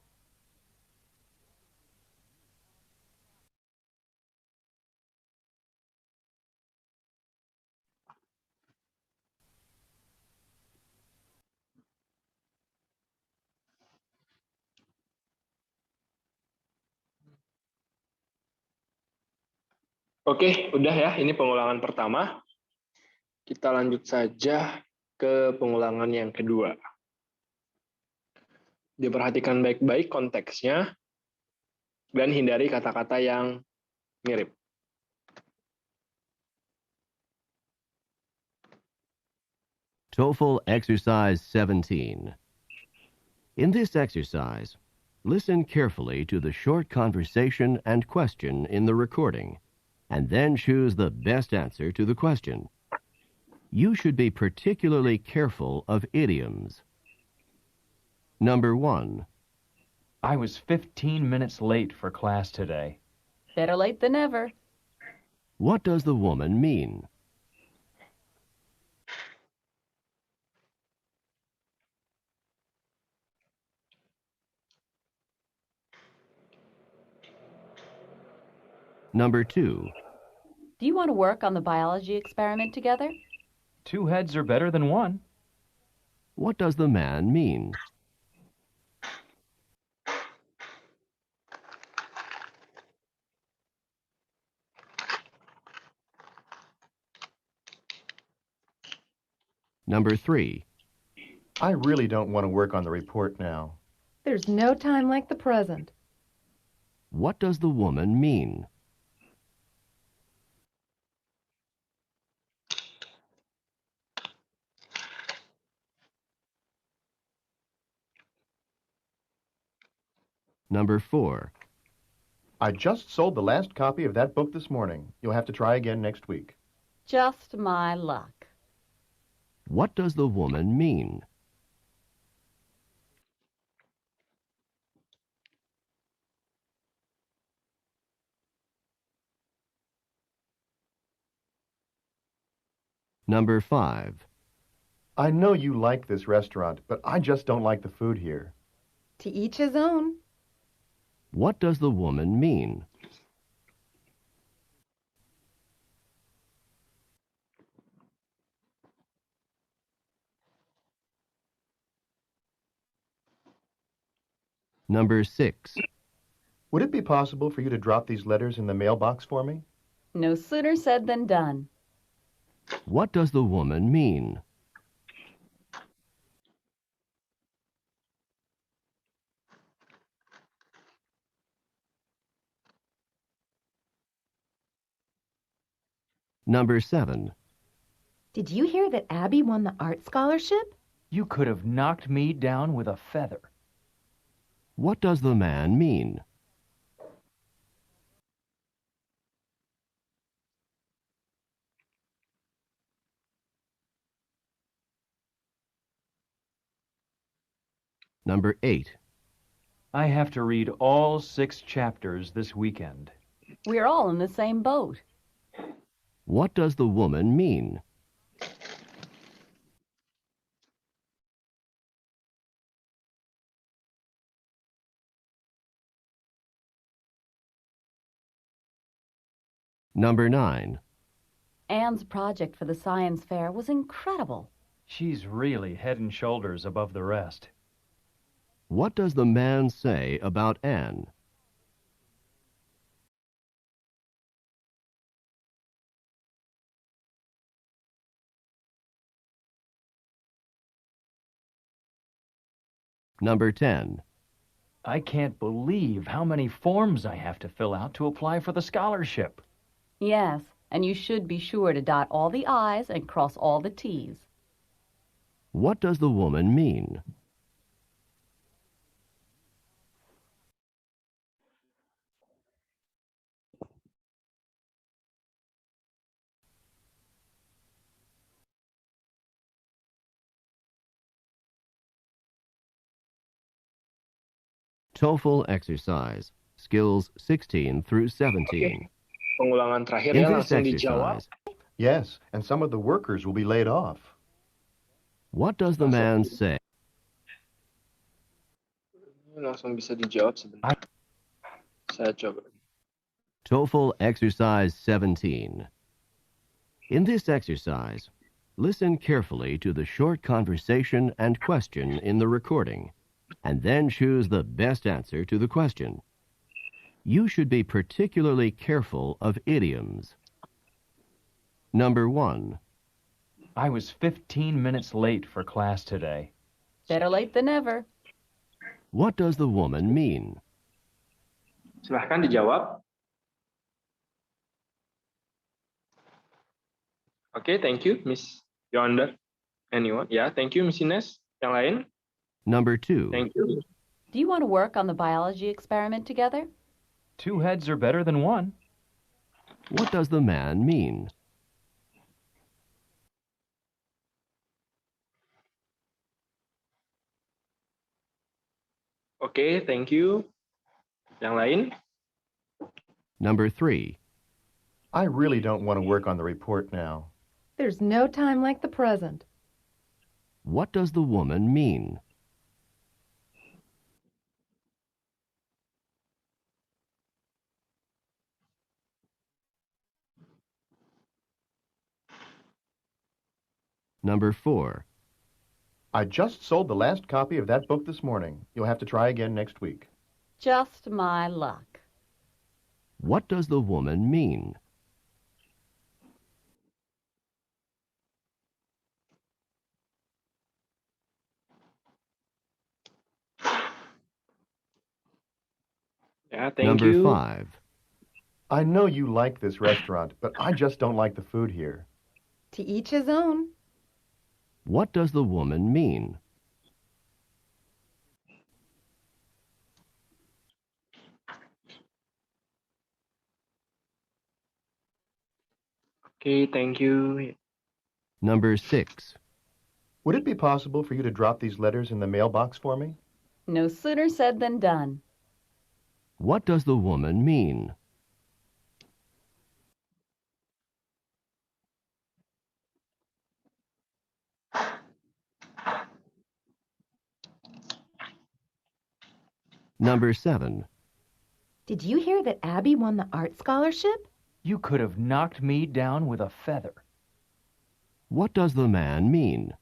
Oke, udah ya. Ini pengulangan pertama. Kita lanjut saja ke pengulangan yang kedua. Diperhatikan baik-baik konteksnya dan hindari kata-kata yang mirip. TOEFL Exercise 17. In this exercise, listen carefully to the short conversation and question in the recording, and then choose the best answer to the question. You should be particularly careful of idioms. Number 1. I was 15 minutes late for class today. Better late than never. What does the woman mean? Number 2. Do you want to work on the biology experiment together? 2 heads are better than 1. What does the man mean? Number 3. I really don't want to work on the report now. There's no time like the present. What does the woman mean? Number 4. I just sold the last copy of that book this morning. You'll have to try again next week. Just my luck. What does the woman mean? Number 5. I know you like this restaurant, but I just don't like the food here. To each his own. What does the woman mean? Number 6. Would it be possible for you to drop these letters in the mailbox for me? No sooner said than done. What does the woman mean? Number 7. Did you hear that Abby won the art scholarship? You could have knocked me down with a feather. What does the man mean? Number 8. I have to read all 6 chapters this weekend. We're all in the same boat. What does the woman mean? Number 9. Anne's project for the science fair was incredible. She's really head and shoulders above the rest. What does the man say about Anne? Number 10. I can't believe how many forms I have to fill out to apply for the scholarship. Yes, and you should be sure to dot all the I's and cross all the T's. What does the woman mean? TOEFL exercise, skills 16 through 17. Pengulangan terakhir In ya, this langsung dijawab. exercise, Yes, and some of the workers will be laid off. what does the man say? Langsung bisa dijawab sebentar. Saya coba. TOEFL exercise 17. In this exercise, listen carefully to the short conversation and question in the recording, and then choose the best answer to the question. You should be particularly careful of idioms. Number 1. I was 15 minutes late for class today. Better late than never. What does the woman mean? Silahkan dijawab. Okay, thank you, Miss Yonder. Anyone? Yeah, thank you, Miss Ines. Yang lain? Number 2. Thank you. Do you want to work on the biology experiment together? 2 heads are better than 1. What does the man mean? Okay, thank you. Yang lain? Number 3. I really don't want to work on the report now. There's no time like the present. What does the woman mean? Number 4. I just sold the last copy of that book this morning. You'll have to try again next week. Just my luck. What does the woman mean? Yeah, thank Number you. 5. I know you like this restaurant, but I just don't like the food here. To each his own. What does the woman mean? Okay, thank you. Number 6. Would it be possible for you to drop these letters in the mailbox for me? No sooner said than done. What does the woman mean? Number 7. Did you hear that Abby won the art scholarship? You could have knocked me down with a feather. What does the man mean?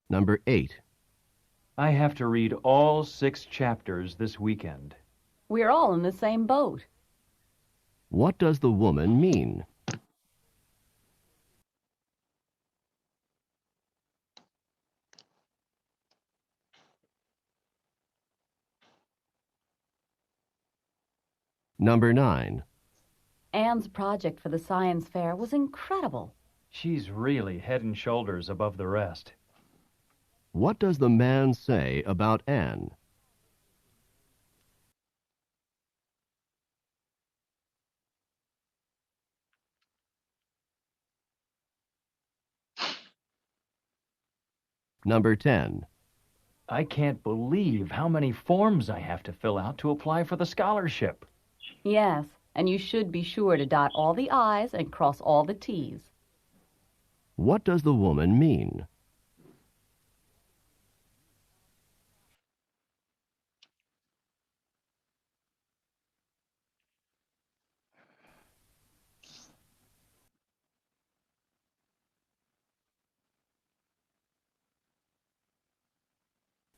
Number 8. I have to read all 6 chapters this weekend. We're all in the same boat. What does the woman mean? Number 9. Anne's project for the science fair was incredible. She's really head and shoulders above the rest. What does the man say about Anne? Number 10. I can't believe how many forms I have to fill out to apply for the scholarship. Yes, and you should be sure to dot all the I's and cross all the T's. What does the woman mean?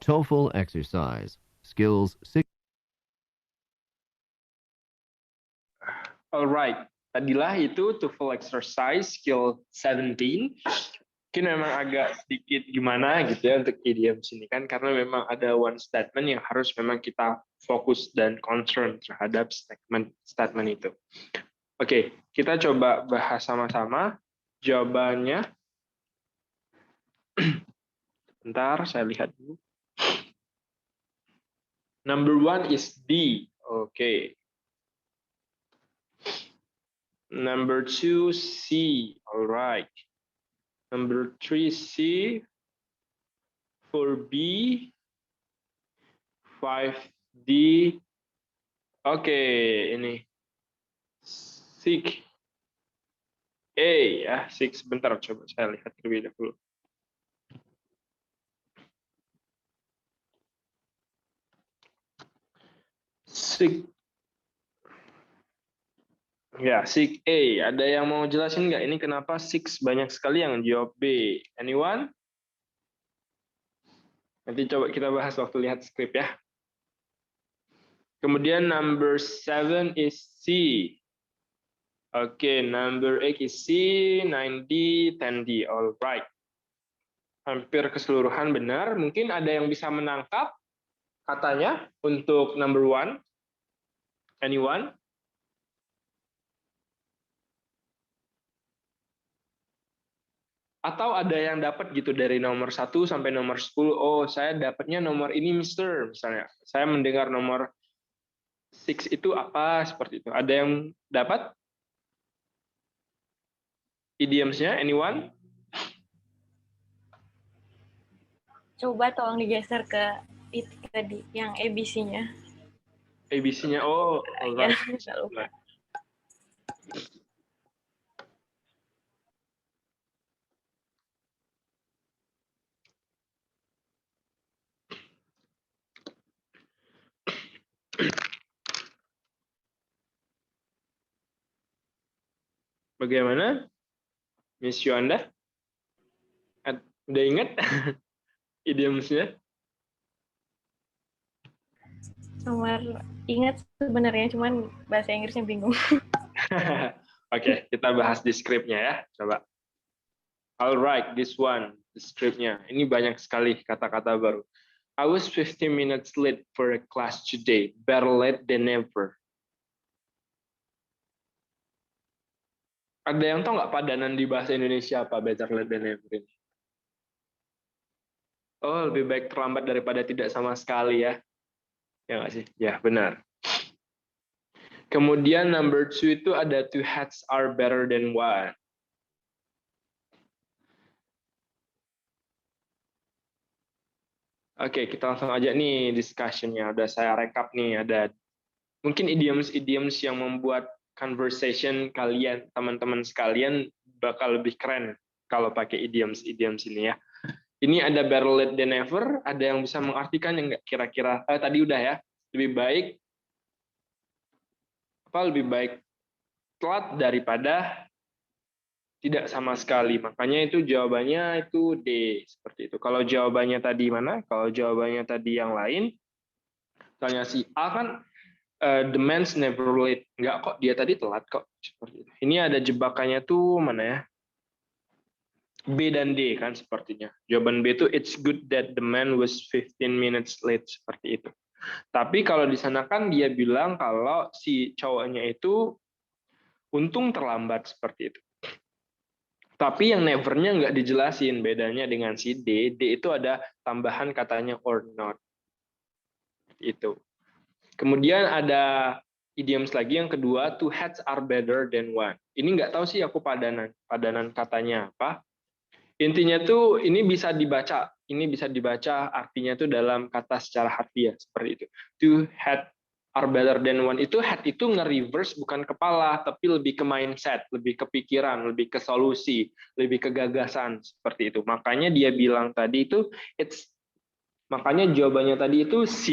TOEFL exercise, skills 6. Alright, tadilah itu TOEFL exercise skill 17. Mungkin memang agak sedikit gimana gitu ya untuk idiom sini kan, karena memang ada one statement yang harus memang kita fokus dan concern terhadap statement itu. Oke, kita coba bahas sama-sama jawabannya. Bentar, saya lihat dulu. Number 1 is D. Okay. Number 2, C. All right. Number 3, C. 4, B. 5, D. Oke, ini 6. A ya, 6. Bentar, coba saya lihat terlebih dahulu. Ya, 6A. Ada yang mau jelasin nggak ini kenapa 6 banyak sekali yang jawab B? Anyone? Nanti coba kita bahas waktu lihat skrip ya. Kemudian number 7 is C. Oke, number 8 is C, 9D, 10D. Alright. Hampir keseluruhan benar. Mungkin ada yang bisa menangkap katanya untuk number 1. Anyone? Atau ada yang dapat gitu dari nomor 1 sampai nomor 10. Oh, saya dapatnya nomor ini, Mister. Misalnya, saya mendengar nomor 6 itu apa, seperti itu. Ada yang dapat? Idioms-nya, anyone? Coba tolong digeser ke itu tadi, yang ABC-nya. ABC-nya, oh. Ya, nggak lupa. Bagaimana? Miss Yuanda? Udah ingat idioms-nya? Nomor ingat sebenarnya, cuman bahasa Inggrisnya bingung. Oke, kita bahas di skripnya ya. Coba. Alright, this one, the scriptnya. Ini banyak sekali kata-kata baru. I was 15 minutes late for a class today. Better late than never. Ada yang tahu nggak padanan di bahasa Indonesia apa better late than never ini? Oh, lebih baik terlambat daripada tidak sama sekali ya. Ya nggak sih? Ya, benar. Kemudian number 2 itu ada two hats are better than one. Oke, kita langsung aja nih discussion-nya. Udah saya rekap nih, ada mungkin idioms-idioms yang membuat conversation kalian, teman-teman sekalian, bakal lebih keren kalau pakai idioms-idioms ini ya. Ini ada better late than never, ada yang bisa mengartikan yang nggak kira-kira, tadi udah ya, lebih baik telat daripada tidak sama sekali. Makanya itu jawabannya itu D, seperti itu. Kalau jawabannya tadi mana? Kalau jawabannya tadi yang lain, misalnya si A kan, the man's never late. Enggak kok, dia tadi telat kok. Seperti itu. Ini ada jebakannya tuh mana ya? B dan D kan sepertinya. Jawaban B itu it's good that the man was 15 minutes late, seperti itu. Tapi kalau di sana kan dia bilang kalau si cowoknya itu untung terlambat, seperti itu. Tapi yang never-nya nggak dijelasin, bedanya dengan si D. D itu ada tambahan katanya or not. Itu. Kemudian ada idioms lagi yang kedua, two hats are better than one. Ini nggak tahu sih aku padanan katanya apa. Intinya tuh ini bisa dibaca artinya tuh dalam kata secara harfiah seperti itu. Two hats are better than one itu head itu nge-reverse bukan kepala, tapi lebih ke mindset, lebih ke pikiran, lebih ke solusi, lebih ke gagasan seperti itu. Makanya dia bilang tadi itu makanya jawabannya tadi itu C.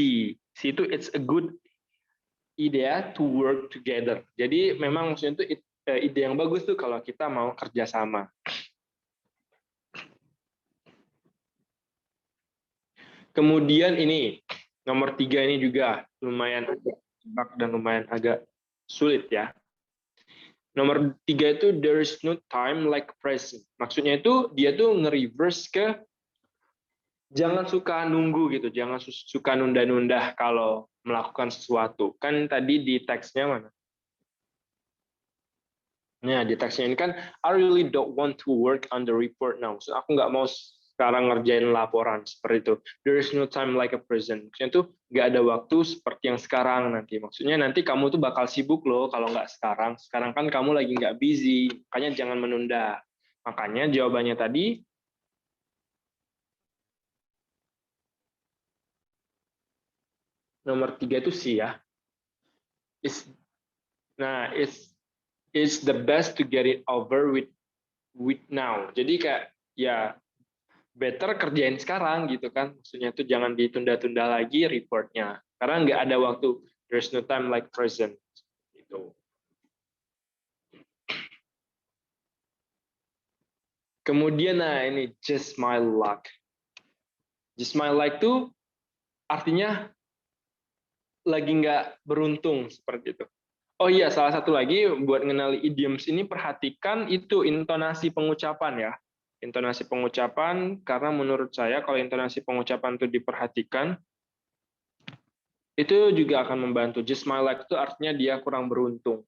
C itu it's a good idea to work together. Jadi memang maksudnya itu ide yang bagus tuh kalau kita mau kerjasama. Kemudian ini nomor 3 ini juga lumayan agak jebak dan lumayan agak sulit ya. Nomor 3 itu there is no time like present. Maksudnya itu dia tuh nge-reverse ke jangan suka nunggu gitu, jangan suka nunda-nunda kalau melakukan sesuatu. Kan tadi di teksnya mana? Nah, di teksnya ini kan I really don't want to work on the report now. So, aku nggak mau sekarang ngerjain laporan seperti itu. There is no time like a present. Maksudnya tuh nggak ada waktu seperti yang sekarang nanti. Maksudnya nanti kamu tuh bakal sibuk loh kalau nggak sekarang. Sekarang kan kamu lagi nggak busy, makanya jangan menunda. Makanya jawabannya tadi nomor 3 itu sih ya. It's the best to get it over with now. Jadi kayak ya better kerjain sekarang gitu kan. Maksudnya tuh jangan ditunda-tunda lagi reportnya. Karena nggak ada waktu. There's no time like present. Gitu. Kemudian nah ini just my luck. Just my luck tuh artinya lagi nggak beruntung seperti itu. Oh iya, salah satu lagi buat mengenali idioms ini perhatikan itu intonasi pengucapan ya. Intonasi pengucapan, karena menurut saya kalau intonasi pengucapan itu diperhatikan, itu juga akan membantu. Just my luck itu artinya dia kurang beruntung.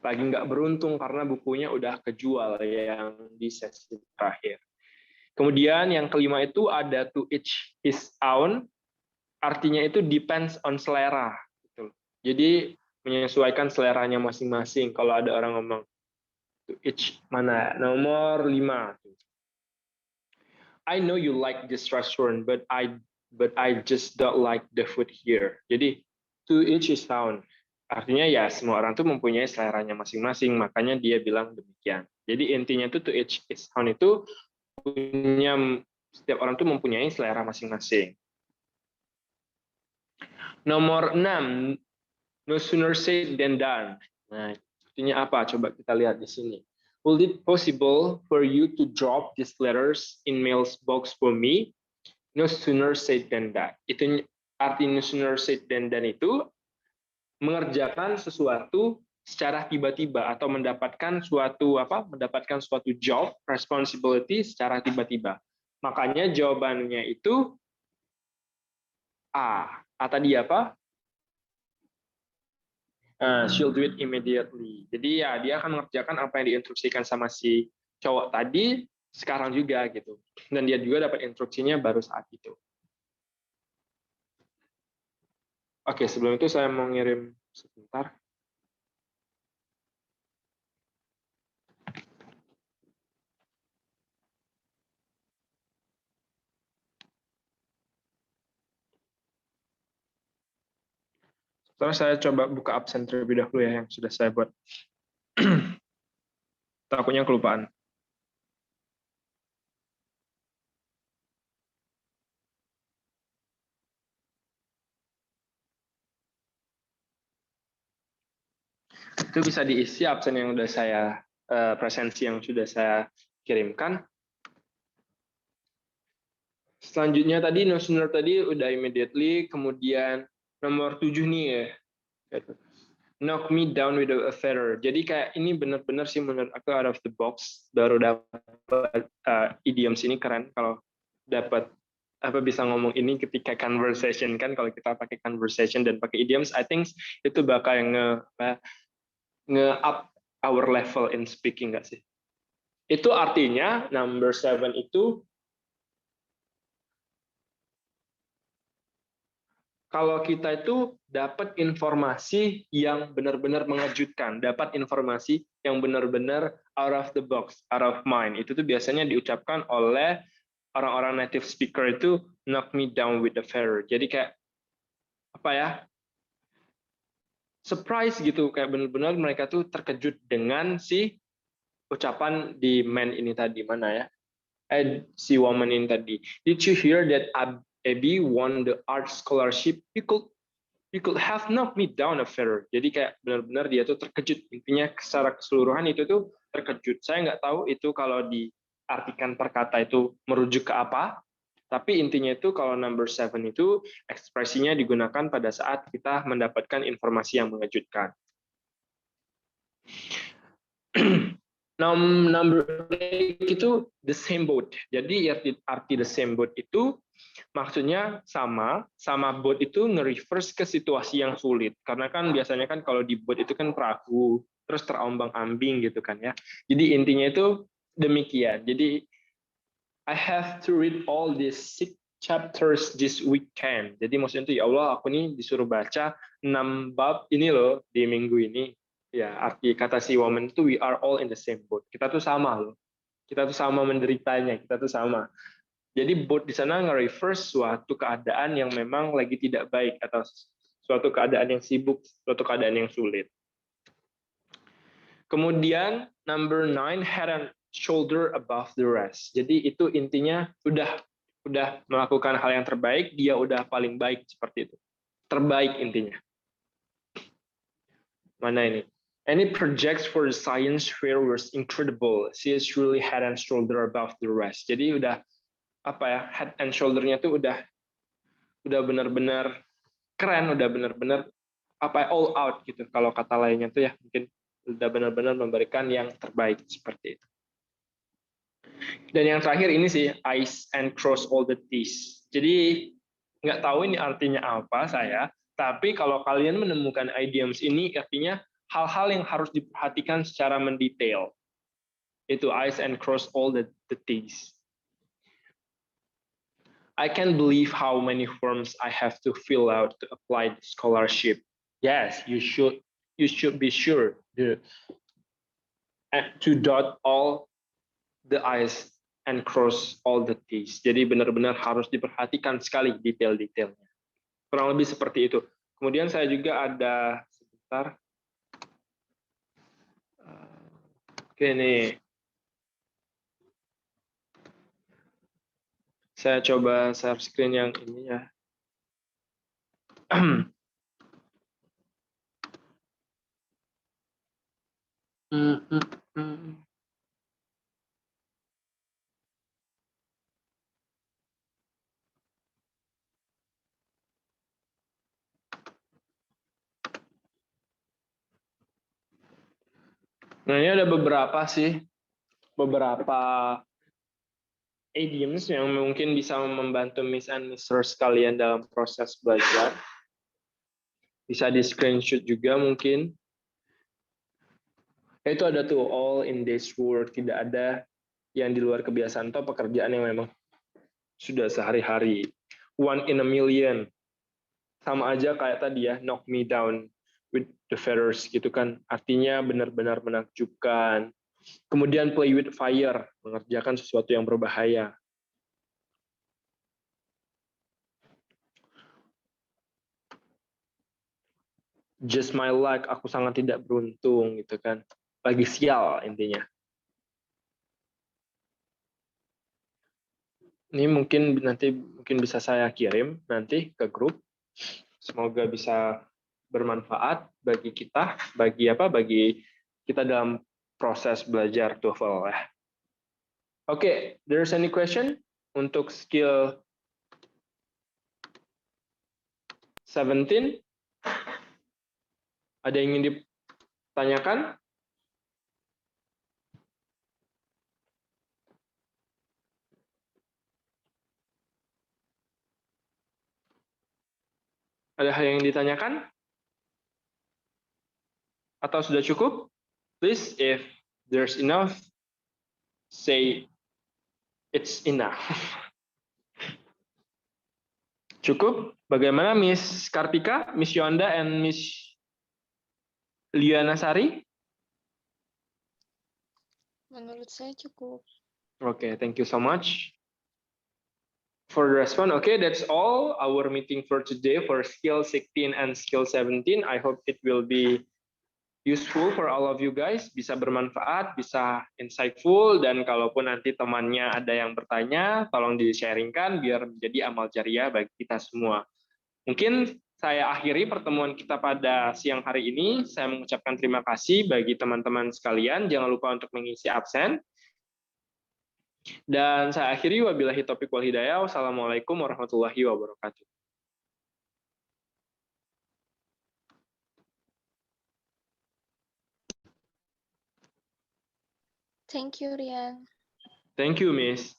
Lagi nggak beruntung karena bukunya udah kejual yang di sesi terakhir. Kemudian yang kelima itu ada to each his own, artinya itu depends on selera. Jadi menyesuaikan seleranya masing-masing. Kalau ada orang ngomong to each mana nomor 5. I know you like this restaurant, but I just don't like the food here. Jadi to each his own. Artinya ya semua orang tuh mempunyai seleranya masing-masing, makanya dia bilang demikian. Jadi intinya tuh to each his own itu punya setiap orang tuh mempunyai selera masing-masing. Nomor 6. No sooner said than done. Nah, artinya apa? Coba kita lihat di sini. Will it possible for you to drop these letters in mail's box for me? No sooner said than done. Itu arti no sooner said than done itu mengerjakan sesuatu secara tiba-tiba atau mendapatkan suatu job responsibility secara tiba-tiba. Makanya jawabannya itu A. A tadi apa? She'll do it immediately. Jadi ya dia akan mengerjakan apa yang diinstruksikan sama si cowok tadi sekarang juga gitu. Dan dia juga dapat instruksinya baru saat itu. Oke, sebelum itu saya mau ngirim sebentar. Setelah saya coba buka absen terlebih dahulu ya yang sudah saya buat. Takutnya kelupaan. Itu bisa diisi absen yang sudah saya presensi yang sudah saya kirimkan. Selanjutnya tadi no sooner tadi udah immediately, kemudian nomor 7 nih ya. Knock me down with a feather. Jadi kayak ini benar-benar sih menurut aku out of the box, baru dapat idioms ini keren kalau dapat bisa ngomong ini ketika conversation kan. Kalau kita pakai conversation dan pakai idioms, I think itu bakal nge-up our level in speaking nggak sih? Itu artinya number 7 itu kalau kita itu dapat informasi yang benar-benar mengejutkan, dapat informasi yang benar-benar out of the box, out of mind. Itu tuh biasanya diucapkan oleh orang-orang native speaker itu knock me down with a feather. Jadi kayak apa ya? Surprise gitu, kayak benar-benar mereka tuh terkejut dengan si ucapan di man ini tadi, mana ya? Si woman ini tadi. Did you hear that Abby won the art scholarship? You could have knocked me down a feather. Jadi kayak benar-benar dia tuh terkejut. Intinya secara keseluruhan itu tuh terkejut. Saya nggak tahu itu kalau diartikan per kata itu merujuk ke apa. Tapi intinya itu kalau number 7 itu ekspresinya digunakan pada saat kita mendapatkan informasi yang mengejutkan. Number 8 itu the same boat. Jadi arti the same boat itu maksudnya sama boat itu nge-reverse ke situasi yang sulit. Karena kan biasanya kan kalau di boat itu kan perahu, terus terombang-ambing gitu kan ya. Jadi intinya itu demikian. Jadi I have to read all these 6 chapters this weekend. Jadi maksudnya itu ya Allah, aku nih disuruh baca 6 bab ini loh di minggu ini. Ya, arti kata si woman itu we are all in the same boat. Kita tuh sama loh. Kita tuh sama menderitanya, kita tuh sama. Jadi boat di sana nge-reverse suatu keadaan yang memang lagi tidak baik atau suatu keadaan yang sibuk, suatu keadaan yang sulit. Kemudian number 9, head and shoulder above the rest. Jadi itu intinya udah melakukan hal yang terbaik, dia udah paling baik seperti itu. Terbaik intinya. Mana ini? Any projects for the science fair was incredible. She is really head and shoulder above the rest. Jadi udah head and shoulder-nya tuh udah benar-benar keren, udah benar-benar all out gitu. Kalau kata lainnya tuh ya mungkin udah benar-benar memberikan yang terbaik seperti itu. Dan yang terakhir ini sih ice and cross all the T's. Jadi nggak tahu ini artinya apa saya, tapi kalau kalian menemukan idioms ini artinya hal-hal yang harus diperhatikan secara mendetail. Itu ice and cross all the T's. I can't believe how many forms I have to fill out to apply the scholarship. Yes, you should be sure to dot all the I's and cross all the T's. Jadi benar-benar harus diperhatikan sekali detail-detailnya. Kurang lebih seperti itu. Kemudian saya juga ada sebentar. Oke nih. Saya coba share screen yang ini ya. Nah, ini ada beberapa idioms yang mungkin bisa membantu Miss and Mr. sekalian dalam proses belajar. Bisa di screenshot juga mungkin. Itu ada tuh all in this work, tidak ada yang di luar kebiasaan atau pekerjaan yang memang sudah sehari-hari. One in a million. Sama aja kayak tadi ya, knock me down with the feathers gitu kan. Artinya benar-benar menakjubkan. Kemudian play with fire, mengerjakan sesuatu yang berbahaya. Just my luck, aku sangat tidak beruntung gitu kan. Lagi sial intinya. Ini mungkin bisa saya kirim nanti ke grup. Semoga bisa bermanfaat bagi kita, bagi kita dalam proses belajar TOEFL ya. Oke, there's any question untuk skill 17? Ada yang ingin ditanyakan? Ada hal yang ditanyakan? Atau sudah cukup? Please, if there's enough, say it's enough. Cukup? Bagaimana Miss Kartika, Miss Yonda, and Miss Liana Sari? Menurut saya cukup. Okay, thank you so much for the response. Okay, that's all our meeting for today for skill 16 and skill 17. I hope it will be useful for all of you guys, bisa bermanfaat, bisa insightful, dan kalaupun nanti temannya ada yang bertanya, tolong di-sharingkan biar menjadi amal jariah bagi kita semua. Mungkin saya akhiri pertemuan kita pada siang hari ini. Saya mengucapkan terima kasih bagi teman-teman sekalian. Jangan lupa untuk mengisi absen. Dan saya akhiri, wabillahi taufiq wal hidayah. Wassalamualaikum warahmatullahi wabarakatuh. Thank you, Rian. Thank you, Miss.